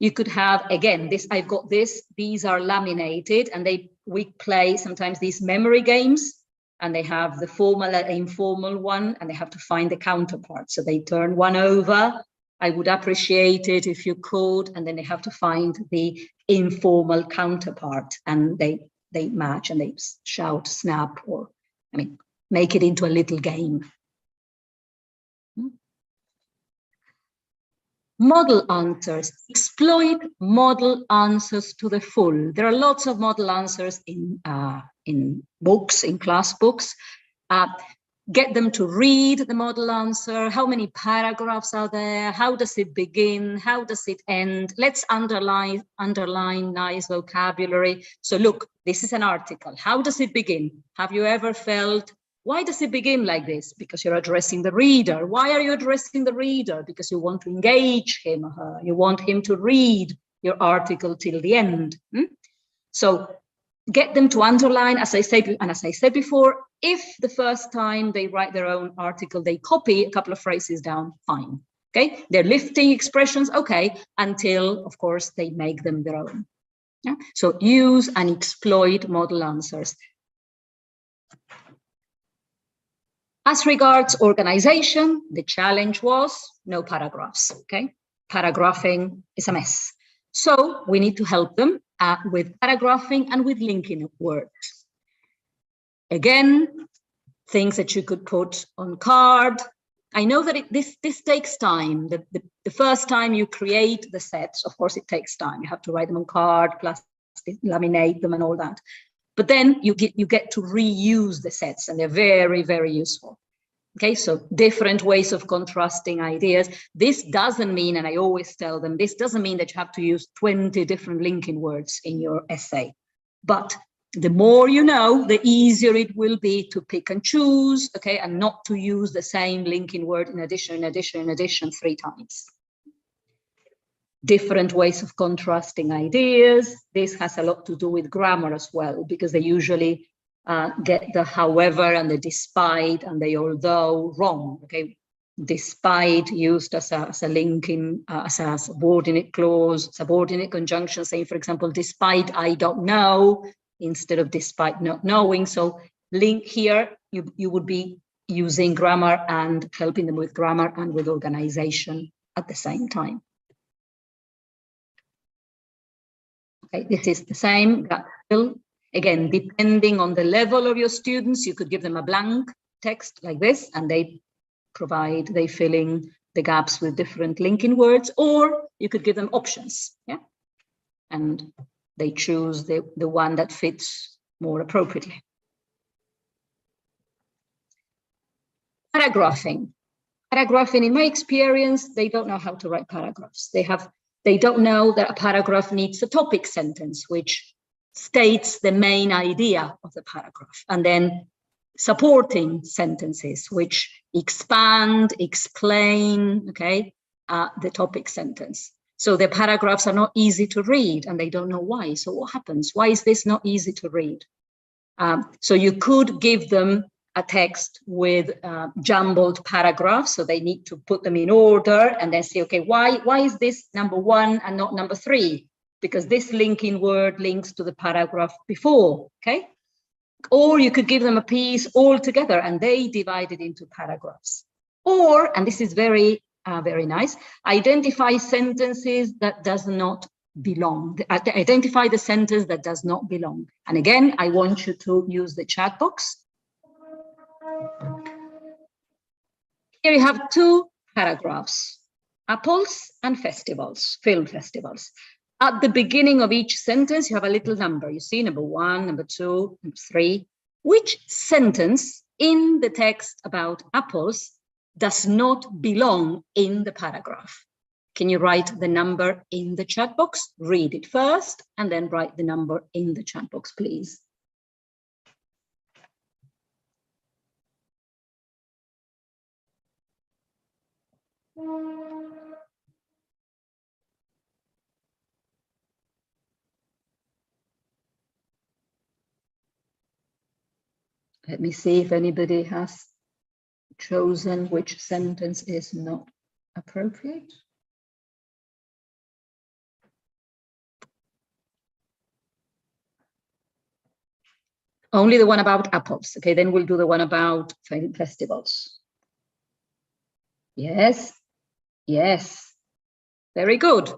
You could have, again, this, I've got this, these are laminated, and we play sometimes these memory games, and they have the formal and informal one, and they have to find the counterpart. So they turn one over. I would appreciate it if you could, and then they have to find the informal counterpart, and they match and they shout, snap, or, I mean, make it into a little game. Model answers, exploit model answers to the full. There are lots of model answers in books, in class books. Get them to read the model answer. How many paragraphs are there? How does it begin? How does it end? Let's underline nice vocabulary. So look, this is an article. How does it begin? Have you ever felt, why does it begin like this? Because you're addressing the reader. Why are you addressing the reader? Because you want to engage him or her. You want him to read your article till the end. So get them to underline, as I said before, if the first time they write their own article, they copy a couple of phrases down, fine. Okay, they're lifting expressions, okay, until, of course, they make them their own. Yeah? So use and exploit model answers. As regards organization, the challenge was no paragraphs, okay? Paragraphing is a mess. So we need to help them with paragraphing and with linking words. Again, things that you could put on card. I know that this takes time. The first time you create the sets, of course, it takes time. You have to write them on card, plus laminate them and all that. But then you get to reuse the sets, and they're very, very useful. Okay, so different ways of contrasting ideas. This doesn't mean, and I always tell them, this doesn't mean that you have to use 20 different linking words in your essay. But the more you know, the easier it will be to pick and choose, okay, and not to use the same linking word in addition, 3 times. Different ways of contrasting ideas. This has a lot to do with grammar as well, because they usually get the however and the despite and the although wrong. Okay, despite used as a linking, as a subordinate clause, subordinate conjunction, saying, for example, despite I don't know, instead of despite not knowing. So link here, you would be using grammar and helping them with grammar and with organization at the same time. Okay, this is the same. Again, depending on the level of your students, you could give them a blank text like this, and they fill in the gaps with different linking words, or you could give them options, yeah, and they choose the one that fits more appropriately. Paragraphing. Paragraphing, in my experience, they don't know how to write paragraphs. They don't know that a paragraph needs a topic sentence, which states the main idea of the paragraph, and then supporting sentences, which expand, explain, okay, the topic sentence. So the paragraphs are not easy to read, and they don't know why. So what happens? Why is this not easy to read? So you could give them a text with jumbled paragraphs, so they need to put them in order, and then say, okay, why is this number 1 and not number 3? Because this linking word links to the paragraph before, okay? Or you could give them a piece all together, and they divide it into paragraphs. Or, and this is very, very nice, identify sentences that does not belong. Identify the sentence that does not belong. And again, I want you to use the chat box. Here you have 2 paragraphs, apples and festivals, film festivals. At the beginning of each sentence, you have a little number. You see number 1, number 2, number 3. Which sentence in the text about apples does not belong in the paragraph? Can you write the number in the chat box? Read it first and then write the number in the chat box, please. Let me see if anybody has chosen which sentence is not appropriate. Only the one about apples. Okay, then we'll do the one about festivals. Yes, yes, very good.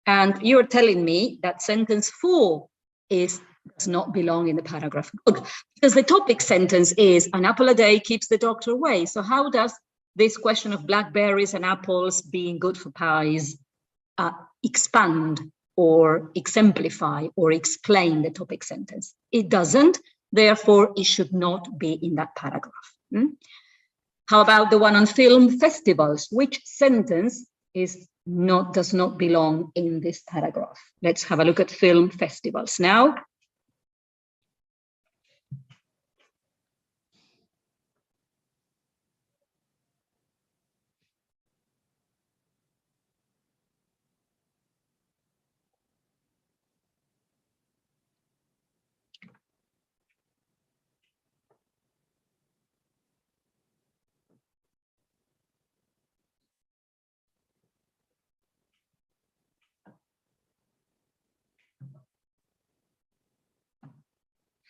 And you're telling me that sentence 4 does not belong in the paragraph. Good, because the topic sentence is an apple a day keeps the doctor away. So how does this question of blackberries and apples being good for pies expand or exemplify or explain the topic sentence? It doesn't, therefore it should not be in that paragraph. How about the one on film festivals? Which sentence does not belong in this paragraph? Let's have a look at film festivals now.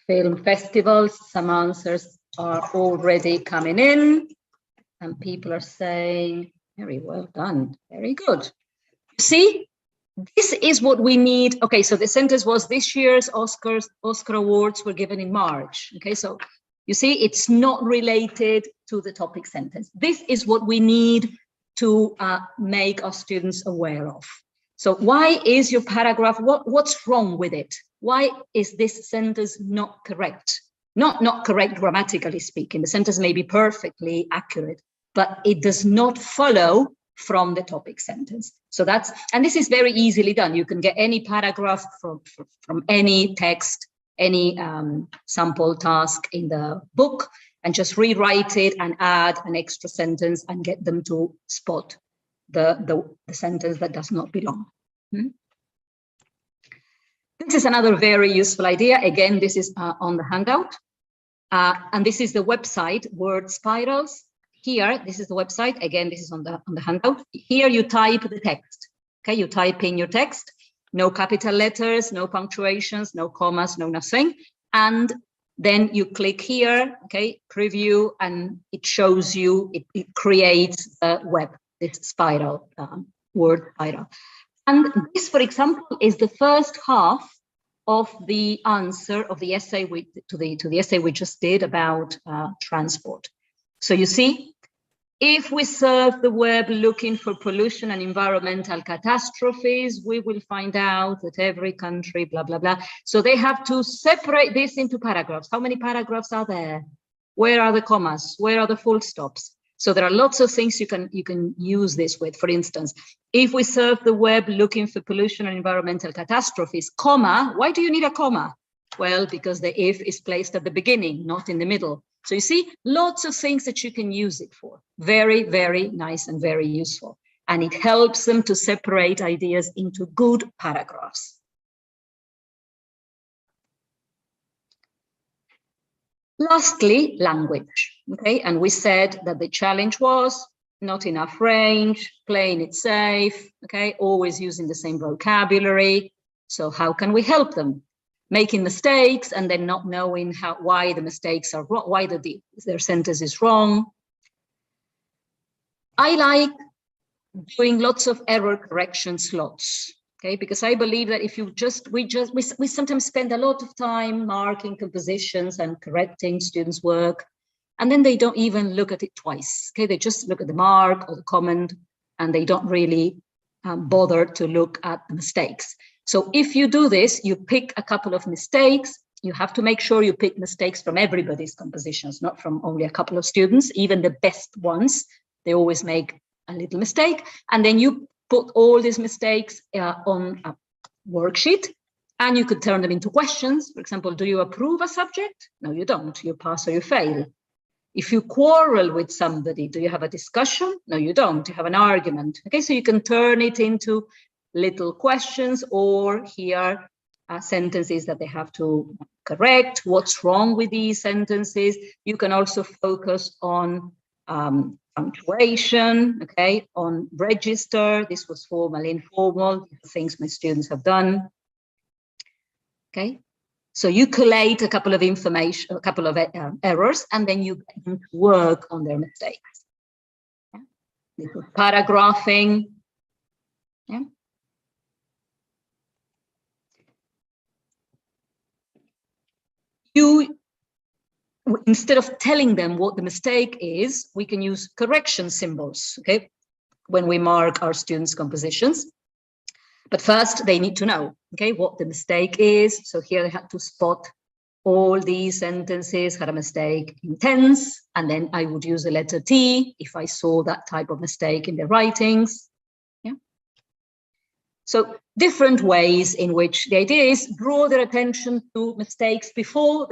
Film festivals, some answers are already coming in, and people are saying, very well done, very good. See, this is what we need. Okay, so the sentence was this year's Oscar Awards were given in March. Okay, so you see, it's not related to the topic sentence. This is what we need to make our students aware of. So why is your paragraph, what's wrong with it? Why is this sentence not correct? Not correct grammatically speaking. The sentence may be perfectly accurate, but it does not follow from the topic sentence. So that's, and this is very easily done. You can get any paragraph from any text, any sample task in the book, and just rewrite it and add an extra sentence and get them to spot the sentence that does not belong. This is another very useful idea. Again, this is on the handout. And this is the website, Word Spirals. Here, this is the website. Again, this is on the handout. Here you type the text. Okay, you type in your text. No capital letters, no punctuations, no commas, no nothing. And then you click here, okay, preview, and it shows you, it creates a web, this spiral, word spiral. And this, for example, is the first half of the answer of the essay to the essay we just did about transport. So you see, if we surf the web looking for pollution and environmental catastrophes, we will find out that every country, blah, blah, blah. So they have to separate this into paragraphs. How many paragraphs are there? Where are the commas? Where are the full stops? So there are lots of things you can use this with. For instance, if we surf the web looking for pollution and environmental catastrophes, comma, why do you need a comma? Well, because the if is placed at the beginning, not in the middle. So you see, lots of things that you can use it for. Very, very nice and very useful. And it helps them to separate ideas into good paragraphs. Lastly, language. Okay, and we said that the challenge was not enough range, playing it safe, okay, always using the same vocabulary. So how can we help them? Making mistakes and then not knowing why the mistakes are wrong, why their sentence is wrong. I like doing lots of error correction slots, okay, because I believe that if you we sometimes spend a lot of time marking compositions and correcting students' work, and then they don't even look at it twice, okay, they just look at the mark or the comment, and they don't really bother to look at the mistakes. So if you do this, you pick a couple of mistakes. You have to make sure you pick mistakes from everybody's compositions, not from only a couple of students. Even the best ones, they always make a little mistake. And then you put all these mistakes on a worksheet, and you could turn them into questions. For example, do you approve a subject? No, you don't. You pass or you fail. If you quarrel with somebody, do you have a discussion? No, you don't. You have an argument. Okay, so you can turn it into little questions, or here sentences that they have to correct. What's wrong with these sentences? You can also focus on punctuation, okay, on register. This was formal, informal, things my students have done. Okay, so you collate a couple of information, a couple of errors, and then you work on their mistakes. Yeah. Little paragraphing. Yeah. Instead of telling them what the mistake is, we can use correction symbols, okay, when we mark our students' compositions. But first, they need to know, okay, what the mistake is. So here they had to spot all these sentences had a mistake in tense, and then I would use the letter T if I saw that type of mistake in their writings. Yeah. So different ways in which the idea is draw their attention to mistakes before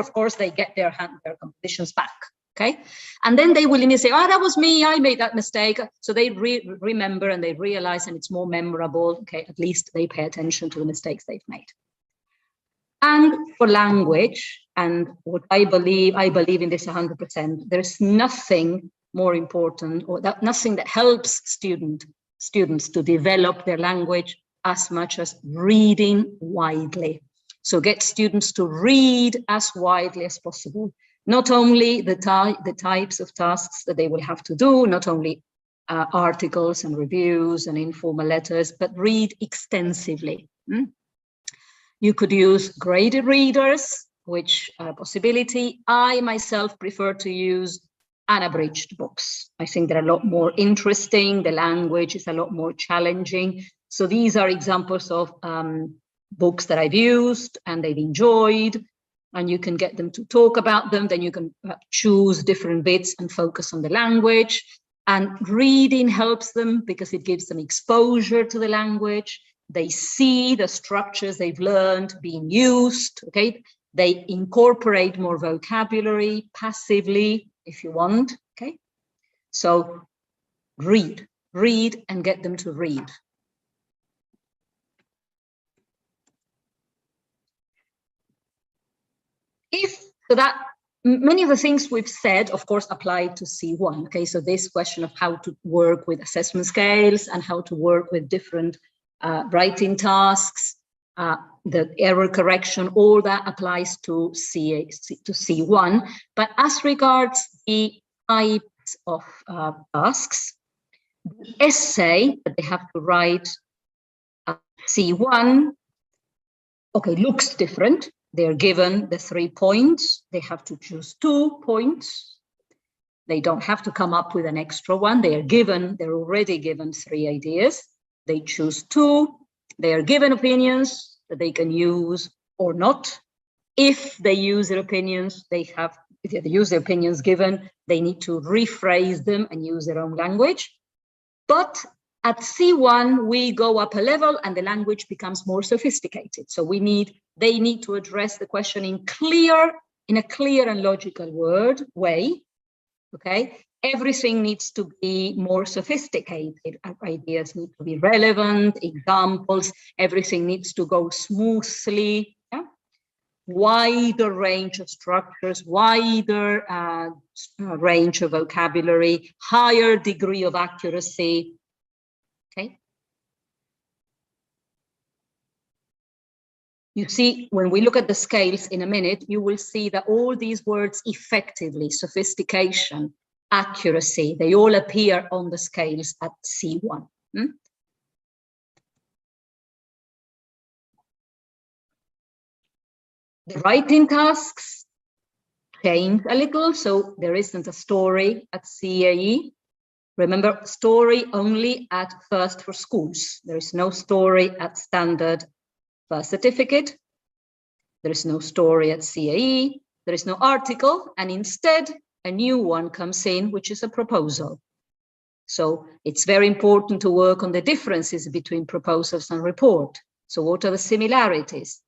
of course they get their compositions back, okay? And then they will immediately say, oh, that was me, I made that mistake. So they remember and they realize, and it's more memorable, okay? At least they pay attention to the mistakes they've made. And for language, and what I believe in this 100%, there's nothing more important, or nothing that helps students to develop their language as much as reading widely. So get students to read as widely as possible. Not only the types of tasks that they will have to do, not only articles and reviews and informal letters, but read extensively. You could use graded readers, which are a possibility. I myself prefer to use unabridged books. I think they're a lot more interesting. The language is a lot more challenging. So these are examples of books that I've used and they've enjoyed, and you can get them to talk about them. Then you can choose different bits and focus on the language. And reading helps them because it gives them exposure to the language. They see the structures they've learned being used, okay? They incorporate more vocabulary passively, if you want, okay? So read and get them to read. So that many of the things we've said, of course, apply to C1, okay? So this question of how to work with assessment scales and how to work with different writing tasks, the error correction, all that applies to C1. But as regards the types of tasks, the essay that they have to write C1, okay, looks different. They're given the 3 points. They have to choose 2 points. They don't have to come up with an extra one. They're already given 3 ideas. They choose 2. They are given opinions that they can use or not. If they use their opinions, if they use their opinions given, they need to rephrase them and use their own language. But at C1, we go up a level and the language becomes more sophisticated. So they need to address the question in a clear and logical way, okay? Everything needs to be more sophisticated. Ideas need to be relevant, examples, everything needs to go smoothly. Yeah? Wider range of structures, wider range of vocabulary, higher degree of accuracy. Okay. You see, when we look at the scales in a minute, you will see that all these words, effectively, sophistication, accuracy, they all appear on the scales at C1. The writing tasks change a little, so there isn't a story at CAE. Remember, story only at first for schools. There is no story at standard first certificate. There is no story at CAE. There is no article, and instead a new one comes in, which is a proposal. So it's very important to work on the differences between proposals and report. So what are the similarities?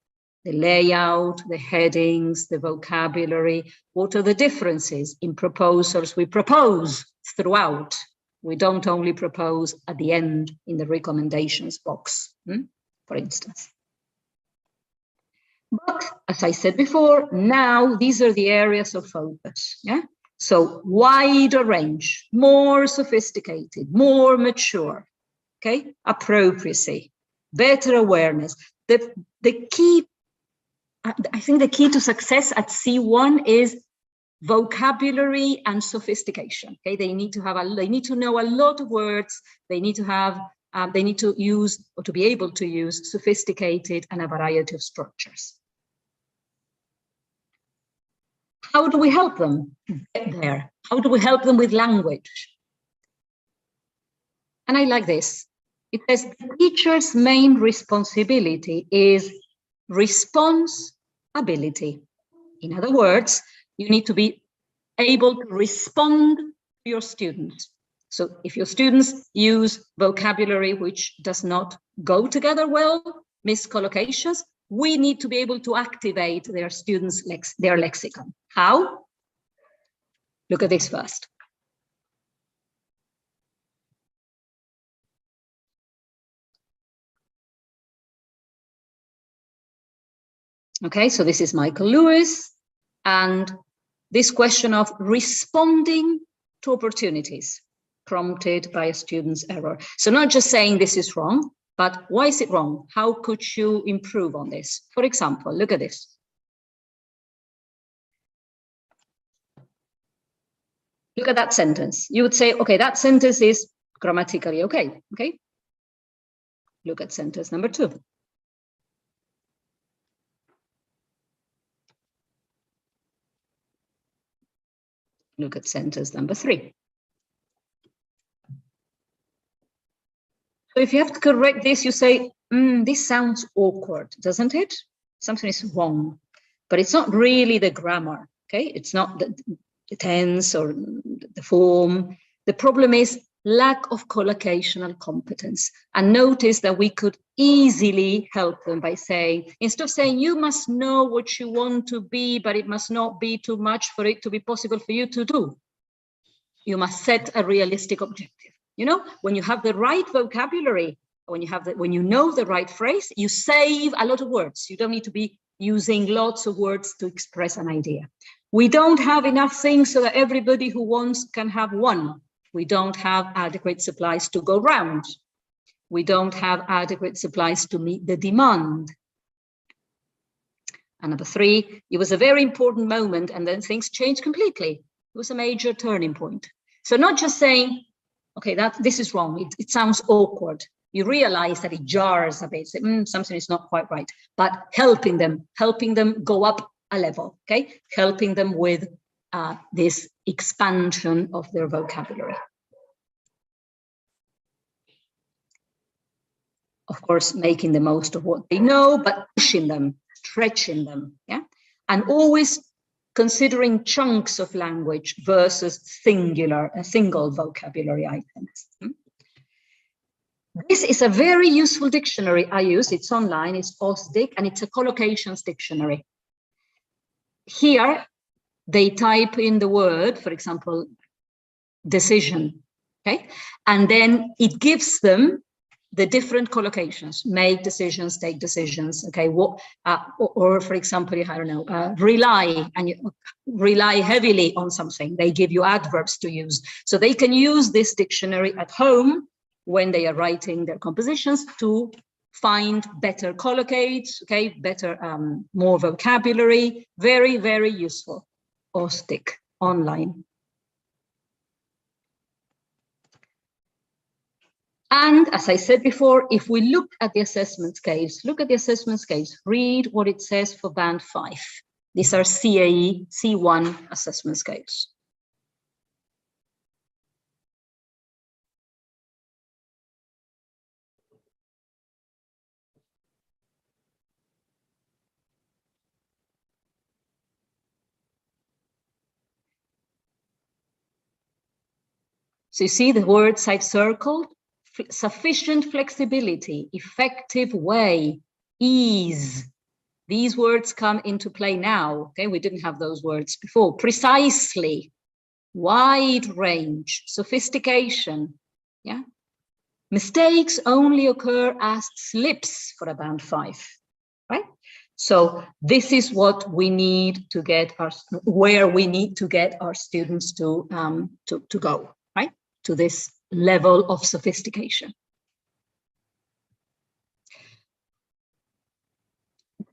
The layout, the headings, the vocabulary. What are the differences? In proposals, we propose throughout. We don't only propose at the end in the recommendations box, for instance. But as I said before, now these are the areas of focus. Yeah. So wider range, more sophisticated, more mature. Okay. Appropriacy, better awareness. The key, I think the key to success at C1 is vocabulary and sophistication. Okay, they need to know a lot of words. They need to use or to be able to use sophisticated and a variety of structures. How do we help them get there? How do we help them with language? And I like this. It says the teacher's main responsibility is responsibility. In other words, you need to be able to respond to your students. So if your students use vocabulary which does not go together well, miscollocations, we need to be able to activate their students' their lexicon. How? Look at this first. Okay, so this is Michael Lewis, and this question of responding to opportunities prompted by a student's error. So not just saying this is wrong, But why is it wrong? How could you improve on this? For example, look at this. Look at that sentence. You would say, okay, that sentence is grammatically okay. Okay. Look at sentence number 2. Look at sentence number 3. So if you have to correct this, you say, this sounds awkward, doesn't it? Something is wrong, but it's not really the grammar, okay? It's not the tense or the form. The problem is lack of collocational competence. And notice that we could easily help them by saying, instead of saying, you must know what you want to be, but it must not be too much for it to be possible for you to do. You must set a realistic objective. You know, when you have the right vocabulary, when you know the right phrase, you save a lot of words. You don't need to be using lots of words to express an idea. We don't have enough things so that everybody who wants can have one. We don't have adequate supplies to go round. We don't have adequate supplies to meet the demand. And number 3, it was a very important moment, and then things changed completely. It was a major turning point. So not just saying, okay, this is wrong, it sounds awkward. You realize that it jars a bit, say, something is not quite right, but helping them go up a level, okay? Helping them with this expansion of their vocabulary. Of course, making the most of what they know, but pushing them, stretching them, yeah? And always considering chunks of language versus single vocabulary items. This is a very useful dictionary I use. It's online, it's 𝗧𝗘𝗔𝗖𝗛𝗘, and it's a collocations dictionary. Here, they type in the word, for example, decision, okay? And then it gives them the different collocations: make decisions, take decisions, okay? Or for example, I don't know, rely, and you rely heavily on something. They give you adverbs to use. So they can use this dictionary at home when they are writing their compositions to find better collocates, okay? Better, more vocabulary. Very, very useful. 𝗧𝗘𝗟𝗜𝗡𝗥 online. And as I said before, if we look at the assessment scales, read what it says for band 5. These are CAE, C1 assessment scales. So you see the words I've circled: sufficient flexibility, effective way, ease. These words come into play now, okay? We didn't have those words before. Precisely, wide range, sophistication, yeah? Mistakes only occur as slips for a band 5, right? So this is what we need to get where we need to get our students to go, right? To this level of sophistication.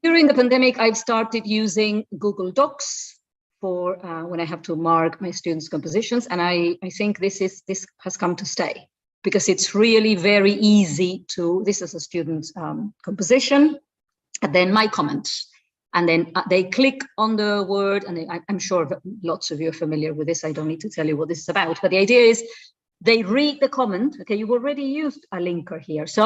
During the pandemic, I've started using Google Docs for when I have to mark my students' compositions, and I think this has come to stay, because it's really very easy to. This is a student's composition, and then my comments, and then they click on the word, and I'm sure that lots of you are familiar with this. I don't need to tell you what this is about, but the idea is they read the comment. Okay, you've already used a linker here, so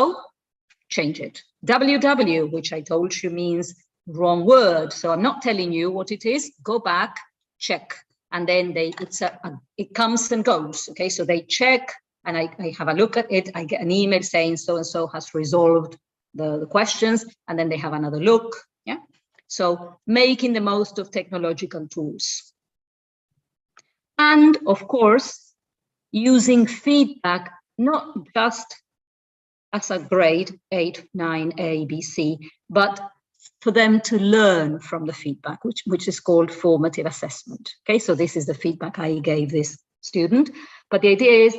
change it. www, which I told you means wrong word, so I'm not telling you what it is. Go back, check, and then it comes and goes. Okay, so they check, and I have a look at it. I get an email saying so and so has resolved the questions, and then they have another look. Yeah, so making the most of technological tools, and of course using feedback not just as a grade 8, 9, A, B, C, but for them to learn from the feedback, which is called formative assessment. Okay, so this is the feedback I gave this student. But the idea is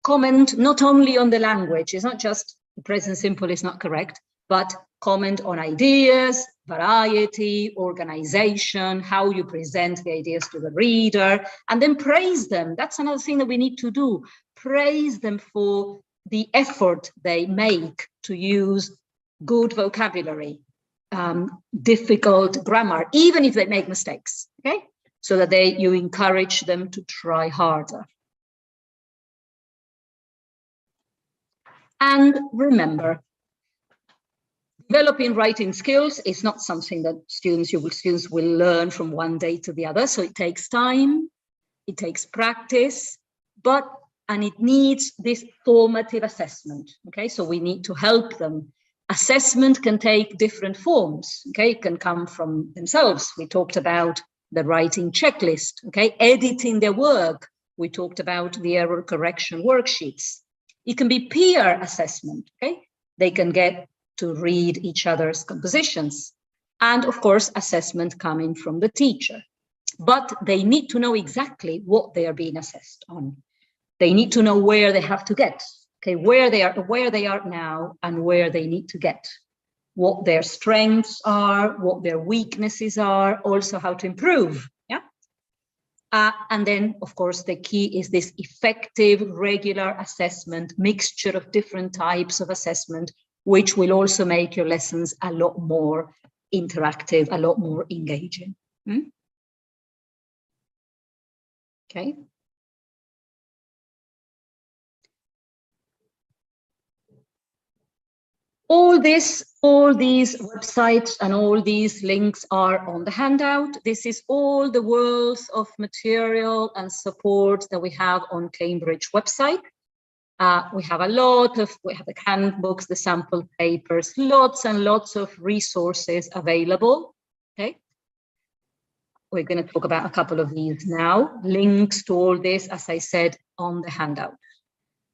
comment not only on the language, it's not just present simple is not correct, but comment on ideas, variety, organization, how you present the ideas to the reader, and then praise them. That's another thing that we need to do. Praise them for the effort they make to use good vocabulary, difficult grammar, even if they make mistakes, okay? So that you encourage them to try harder. And remember, developing writing skills is not something that students will learn from one day to the other. So it takes time, it takes practice, and it needs this formative assessment. Okay, so we need to help them. Assessment can take different forms. Okay, it can come from themselves. We talked about the writing checklist. Okay, editing their work. We talked about the error correction worksheets. It can be peer assessment. Okay, they can get to read each other's compositions. And of course, assessment coming from the teacher. But they need to know exactly what they are being assessed on. They need to know where they have to get, okay, where they are now and where they need to get, what their strengths are, what their weaknesses are, also how to improve. Yeah. And then, of course, the key is this effective, regular assessment, mixture of different types of assessment, which will also make your lessons a lot more interactive, a lot more engaging. Okay. All these websites and all these links are on the handout. This is all the wealth of material and support that we have on Cambridge website. We have the handbooks, the sample papers, lots and lots of resources available. Okay. We're going to talk about a couple of these now. Links to all this, as I said, on the handout.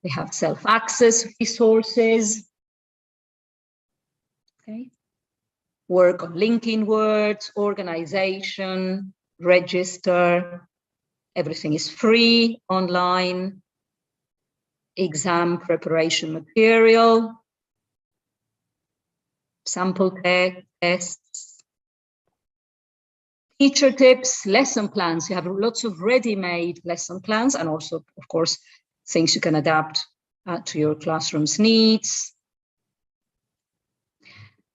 We have self-access resources. Okay. Work on linking words, organization, register. Everything is free online. Exam preparation material. Sample tests. Teacher tips, lesson plans. You have lots of ready-made lesson plans and also, of course, things you can adapt to your classroom's needs.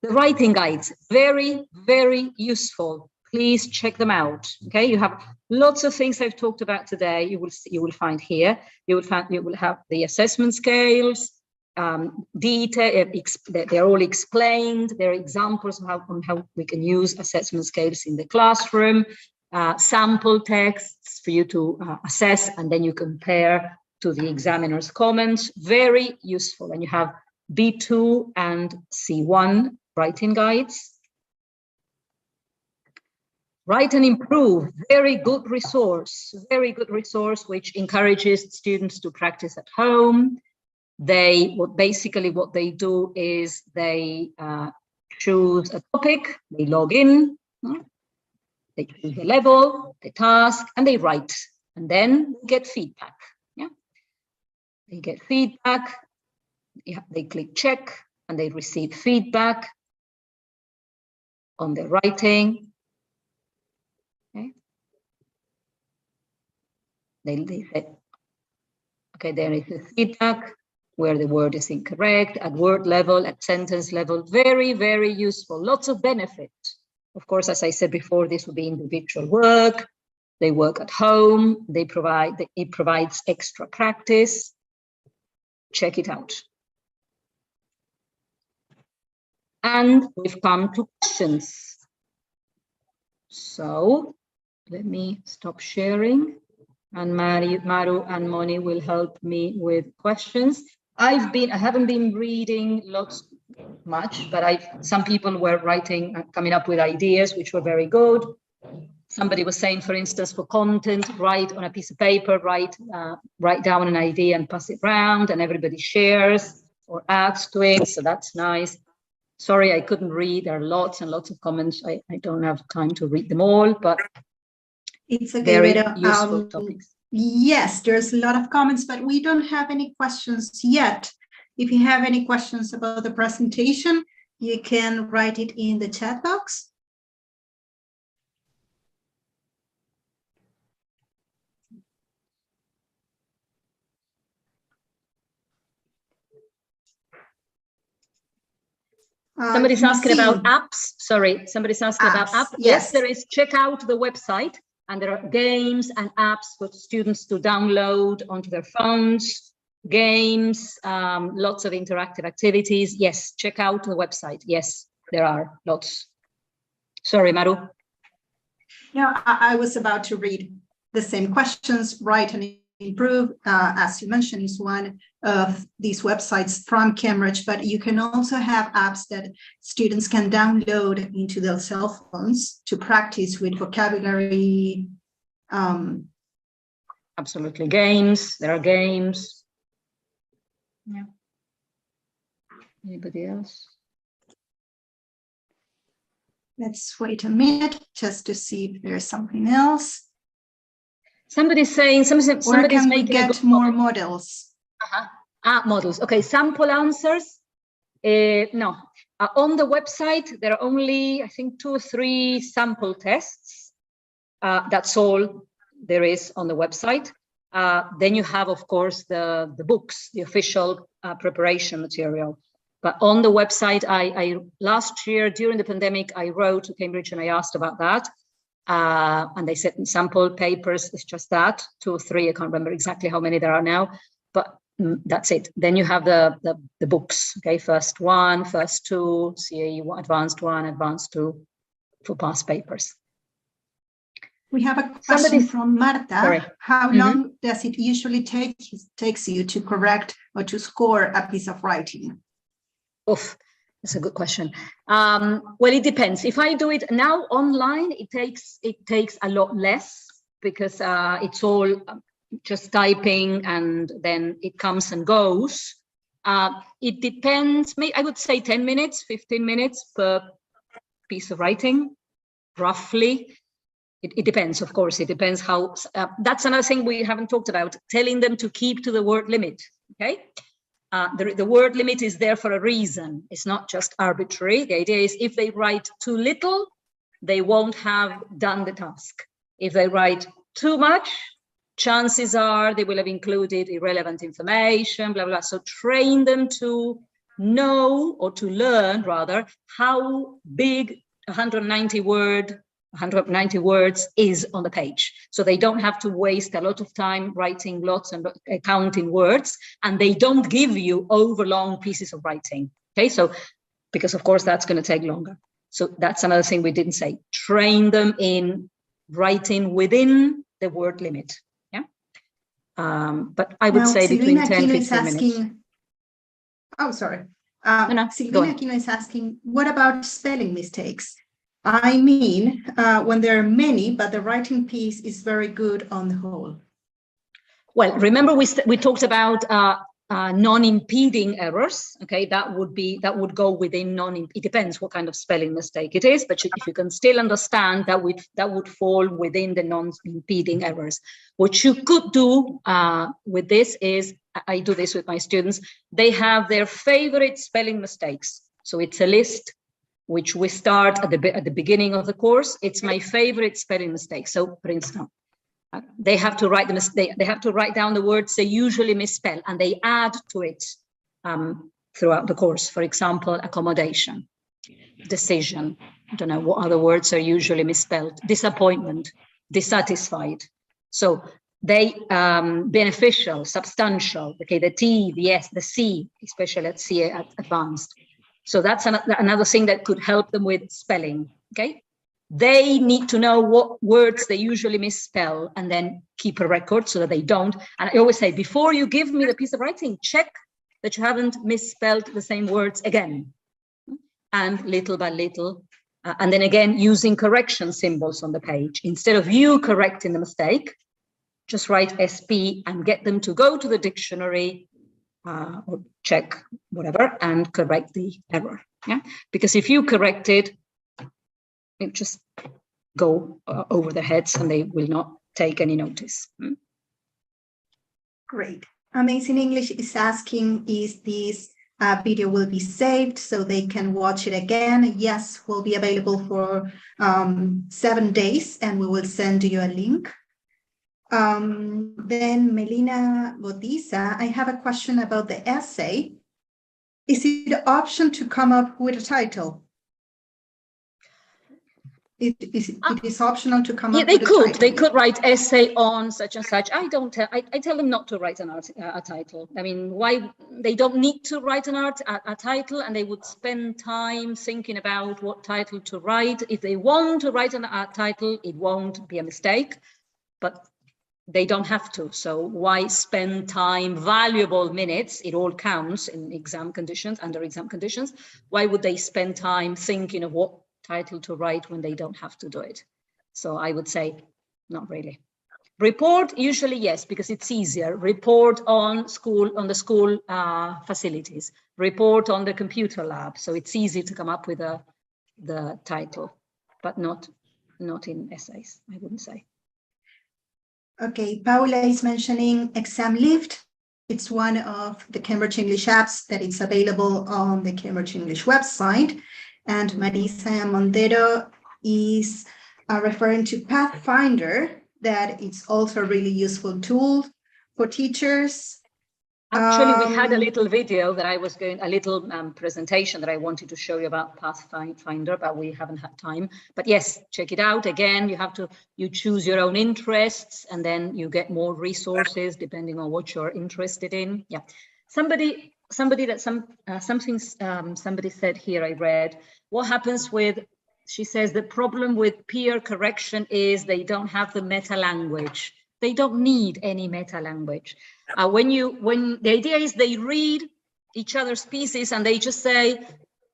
The writing guides, very, very useful. Please check them out. Okay, you have lots of things I've talked about today. You will find here. You will have the assessment scales, detail. They're all explained. There are examples of how we can use assessment scales in the classroom. Sample texts for you to assess, and then you compare to the examiner's comments. Very useful. And you have B2 and C1 writing guides. Write and Improve, very good resource, which encourages students to practice at home. Basically what they do is they choose a topic, they log in, they choose the level, the task, and they write, and then get feedback. Yeah, they get feedback. Yeah, they click check, and they receive feedback on their writing. Okay. They said, okay, there is a feedback where the word is incorrect, at word level, at sentence level. Very, very useful. Lots of benefit. Of course, as I said before, this will be individual work. They work at home. It provides extra practice. Check it out. And we've come to questions. So let me stop sharing, and Maru and Moni will help me with questions. I haven't been reading much, but some people were writing, coming up with ideas, which were very good. Somebody was saying, for instance, for content, write on a piece of paper, write down an idea and pass it around, and everybody shares or adds to it. So that's nice. Sorry, I couldn't read. There are lots and lots of comments. I don't have time to read them all, but it's okay, very useful topics. Yes, there's a lot of comments, but we don't have any questions yet. If you have any questions about the presentation, you can write it in the chat box. Somebody's asking about apps. Sorry, somebody's asking about apps. Yes, there is. Check out the website, and there are games and apps for students to download onto their phones. Games, lots of interactive activities. Yes, check out the website. Yes, there are lots. Sorry, Maru. No, I was about to read the same questions. Write and improve, as you mentioned, is one of these websites from Cambridge, but you can also have apps that students can download into their cell phones to practice with vocabulary. Absolutely. Games, there are games. Yeah. Anybody else? Let's wait a minute just to see if there's something else. Somebody's saying somebody's can we making get more models? Models. Okay, sample answers. No, on the website there are only, I think, 2 or 3 sample tests. That's all there is on the website. Then you have, of course, the books, the official preparation material. But on the website, I last year during the pandemic, I wrote to Cambridge and I asked about that. And they said in sample papers, it's just that, 2 or 3, I can't remember exactly how many there are now, but that's it. Then you have the books, okay, first 1, first 2, CAE 1, advanced 1, advanced 2 for past papers. We have a question from Marta. Sorry. How long does it usually takes you to correct or to score a piece of writing? Oof. That's a good question. Well, it depends. If I do it now online, it takes a lot less because it's all just typing and then it comes and goes. It depends. I would say 10 minutes, 15 minutes per piece of writing, roughly. It depends, of course. It depends how. That's another thing we haven't talked about. Telling them to keep to the word limit. Okay. The word limit is there for a reason. It's not just arbitrary. The idea is if they write too little, they won't have done the task. If they write too much, chances are they will have included irrelevant information, blah, blah, blah. So train them to know, or to learn rather, how big 190 words is on the page. So they don't have to waste a lot of time writing lots and counting words, and they don't give you overlong pieces of writing. Okay, so because of course that's going to take longer. So that's another thing we didn't say. Train them in writing within the word limit. Yeah. But I would now, say between Silvina 10 and 15 asking, minutes. Oh, sorry. No, Silvina Aquino is asking, what about spelling mistakes? I mean, when there are many, but the writing piece is very good on the whole. Well, remember we talked about non-impeding errors. Okay, that would go within it depends what kind of spelling mistake it is, but if you can still understand, that would fall within the non-impeding errors. What you could do with this is, I do this with my students, they have their favorite spelling mistakes. So it's a list which we start at the beginning of the course. It's my favorite spelling mistake. So, for instance, they have to write they have to write down the words they usually misspell, and they add to it throughout the course. For example, accommodation, decision. I don't know what other words are usually misspelled. Disappointment, dissatisfied. So they beneficial, substantial. Okay, the T, the S, the C, especially at C at advanced. So that's another thing that could help them with spelling, okay? They need to know what words they usually misspell and then keep a record so that they don't. And I always say, before you give me the piece of writing, check that you haven't misspelled the same words again. And little by little, and then again, using correction symbols on the page. Instead of you correcting the mistake, just write SP and get them to go to the dictionary or check whatever and correct the error. Yeah, because if you correct it just go over their heads and they will not take any notice. Great. Amazing English is asking, is this video will be saved so they can watch it again? Yes, will be available for 7 days, and we will send you a link. Then Melina Bodiza, I have a question about the essay. Is it an option to come up with a title? It is optional to come up with a title. They could write essay on such and such. I tell them not to write a title. I mean, why? They don't need to write a title, and they would spend time thinking about what title to write. If they want to write a title, it won't be a mistake, but they don't have to. So why spend time, valuable minutes? It all counts in exam conditions, under exam conditions. Why would they spend time thinking of what title to write when they don't have to do it? So I would say not really. Report, usually yes, because it's easier. Report on the school facilities. Report on the computer lab. So it's easy to come up with the title, but not in essays, I wouldn't say. Okay, Paula is mentioning Exam Lift. It's one of the Cambridge English apps that is available on the Cambridge English website. And Marisa Montero is referring to Pathfinder, that it's also a really useful tool for teachers. Actually, we had a little video that I was going, a little presentation that I wanted to show you about Pathfinder, but we haven't had time. But yes, check it out. Again, you choose your own interests, and then you get more resources depending on what you're interested in. Yeah, somebody said here, I read, what happens with, she says, the problem with peer correction is they don't have the meta language. They don't need any meta language. When the idea is they read each other's pieces and they just say,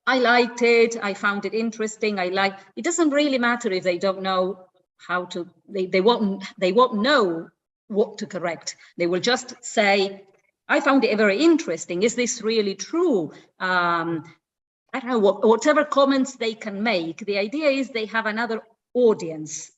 I liked it, I found it interesting, it doesn't really matter if they don't know how to, they won't know what to correct. They will just say, I found it very interesting. Is this really true? I don't know, whatever comments they can make. The idea is they have another audience.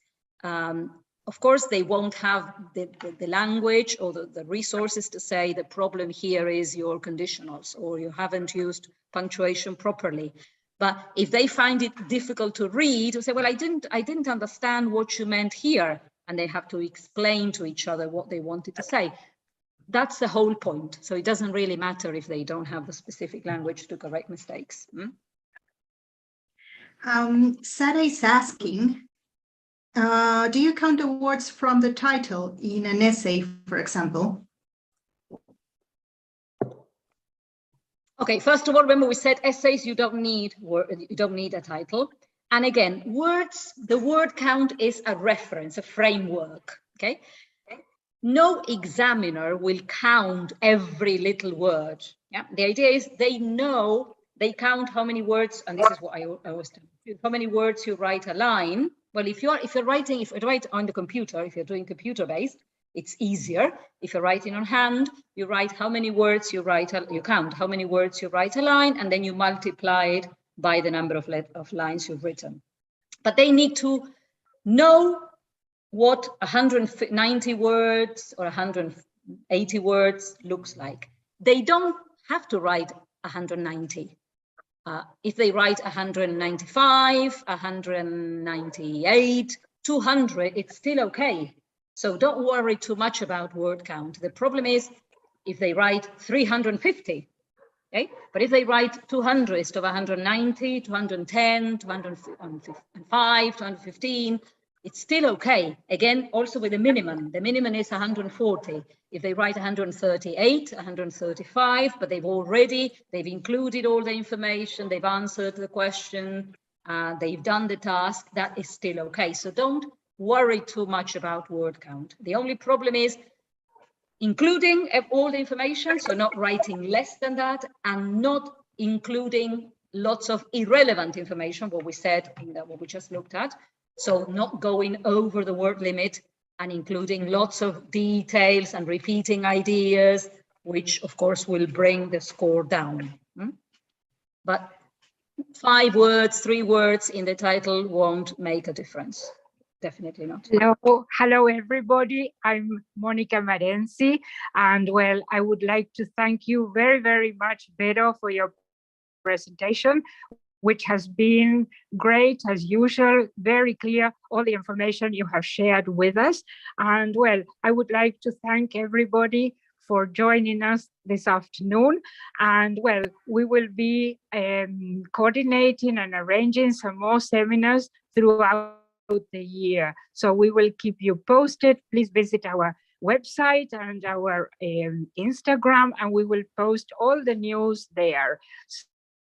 Of course, they won't have the language or the resources to say the problem here is your conditionals or you haven't used punctuation properly. But if they find it difficult to read, or say, well, I didn't understand what you meant here, and they have to explain to each other what they wanted to say. That's the whole point. So it doesn't really matter if they don't have the specific language to correct mistakes. Sarah is asking, do you count the words from the title in an essay, for example? Okay, first of all, remember we said essays, you don't need a title. And again, words, the word count is a reference, a framework, okay? No examiner will count every little word. Yeah, the idea is they count how many words, and this is what I always do. How many words you write a line. Well, if you write on the computer, if you're doing computer based, it's easier. If you're writing on hand, you write how many words you count how many words you write a line, and then you multiply it by the number of lines you've written. But they need to know what 190 words or 180 words looks like. They don't have to write 190. If they write 195, 198, 200, it's still okay. So don't worry too much about word count. The problem is if they write 350, okay? But if they write 200 instead of 190, 210, 205, 215, it's still okay. Again, also with the minimum. The minimum is 140. If they write 138, 135, but they've included all the information, they've answered the question, they've done the task, that is still okay. So don't worry too much about word count. The only problem is including all the information, so not writing less than that, and not including lots of irrelevant information, what we said in what we just looked at. So not going over the word limit and including lots of details and repeating ideas, which of course will bring the score down. But 5 words, 3 words in the title won't make a difference. definitely not. Hello everybody. I'm Mónica Marenzi, and well, I would like to thank you very, very much, Vero, for your presentation, which has been great as usual, very clear, all the information you have shared with us. And well, I would like to thank everybody for joining us this afternoon. And well, we will be coordinating and arranging some more seminars throughout the year. So we will keep you posted. Please visit our website and our Instagram, and we will post all the news there.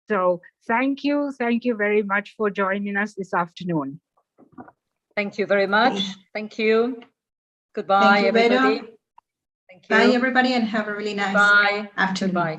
So thank you very much for joining us this afternoon. Thank you very much. Thank you. Goodbye, Thank you, everybody. Vero. Thank you. Bye, everybody, and have a really nice afternoon. Bye-bye.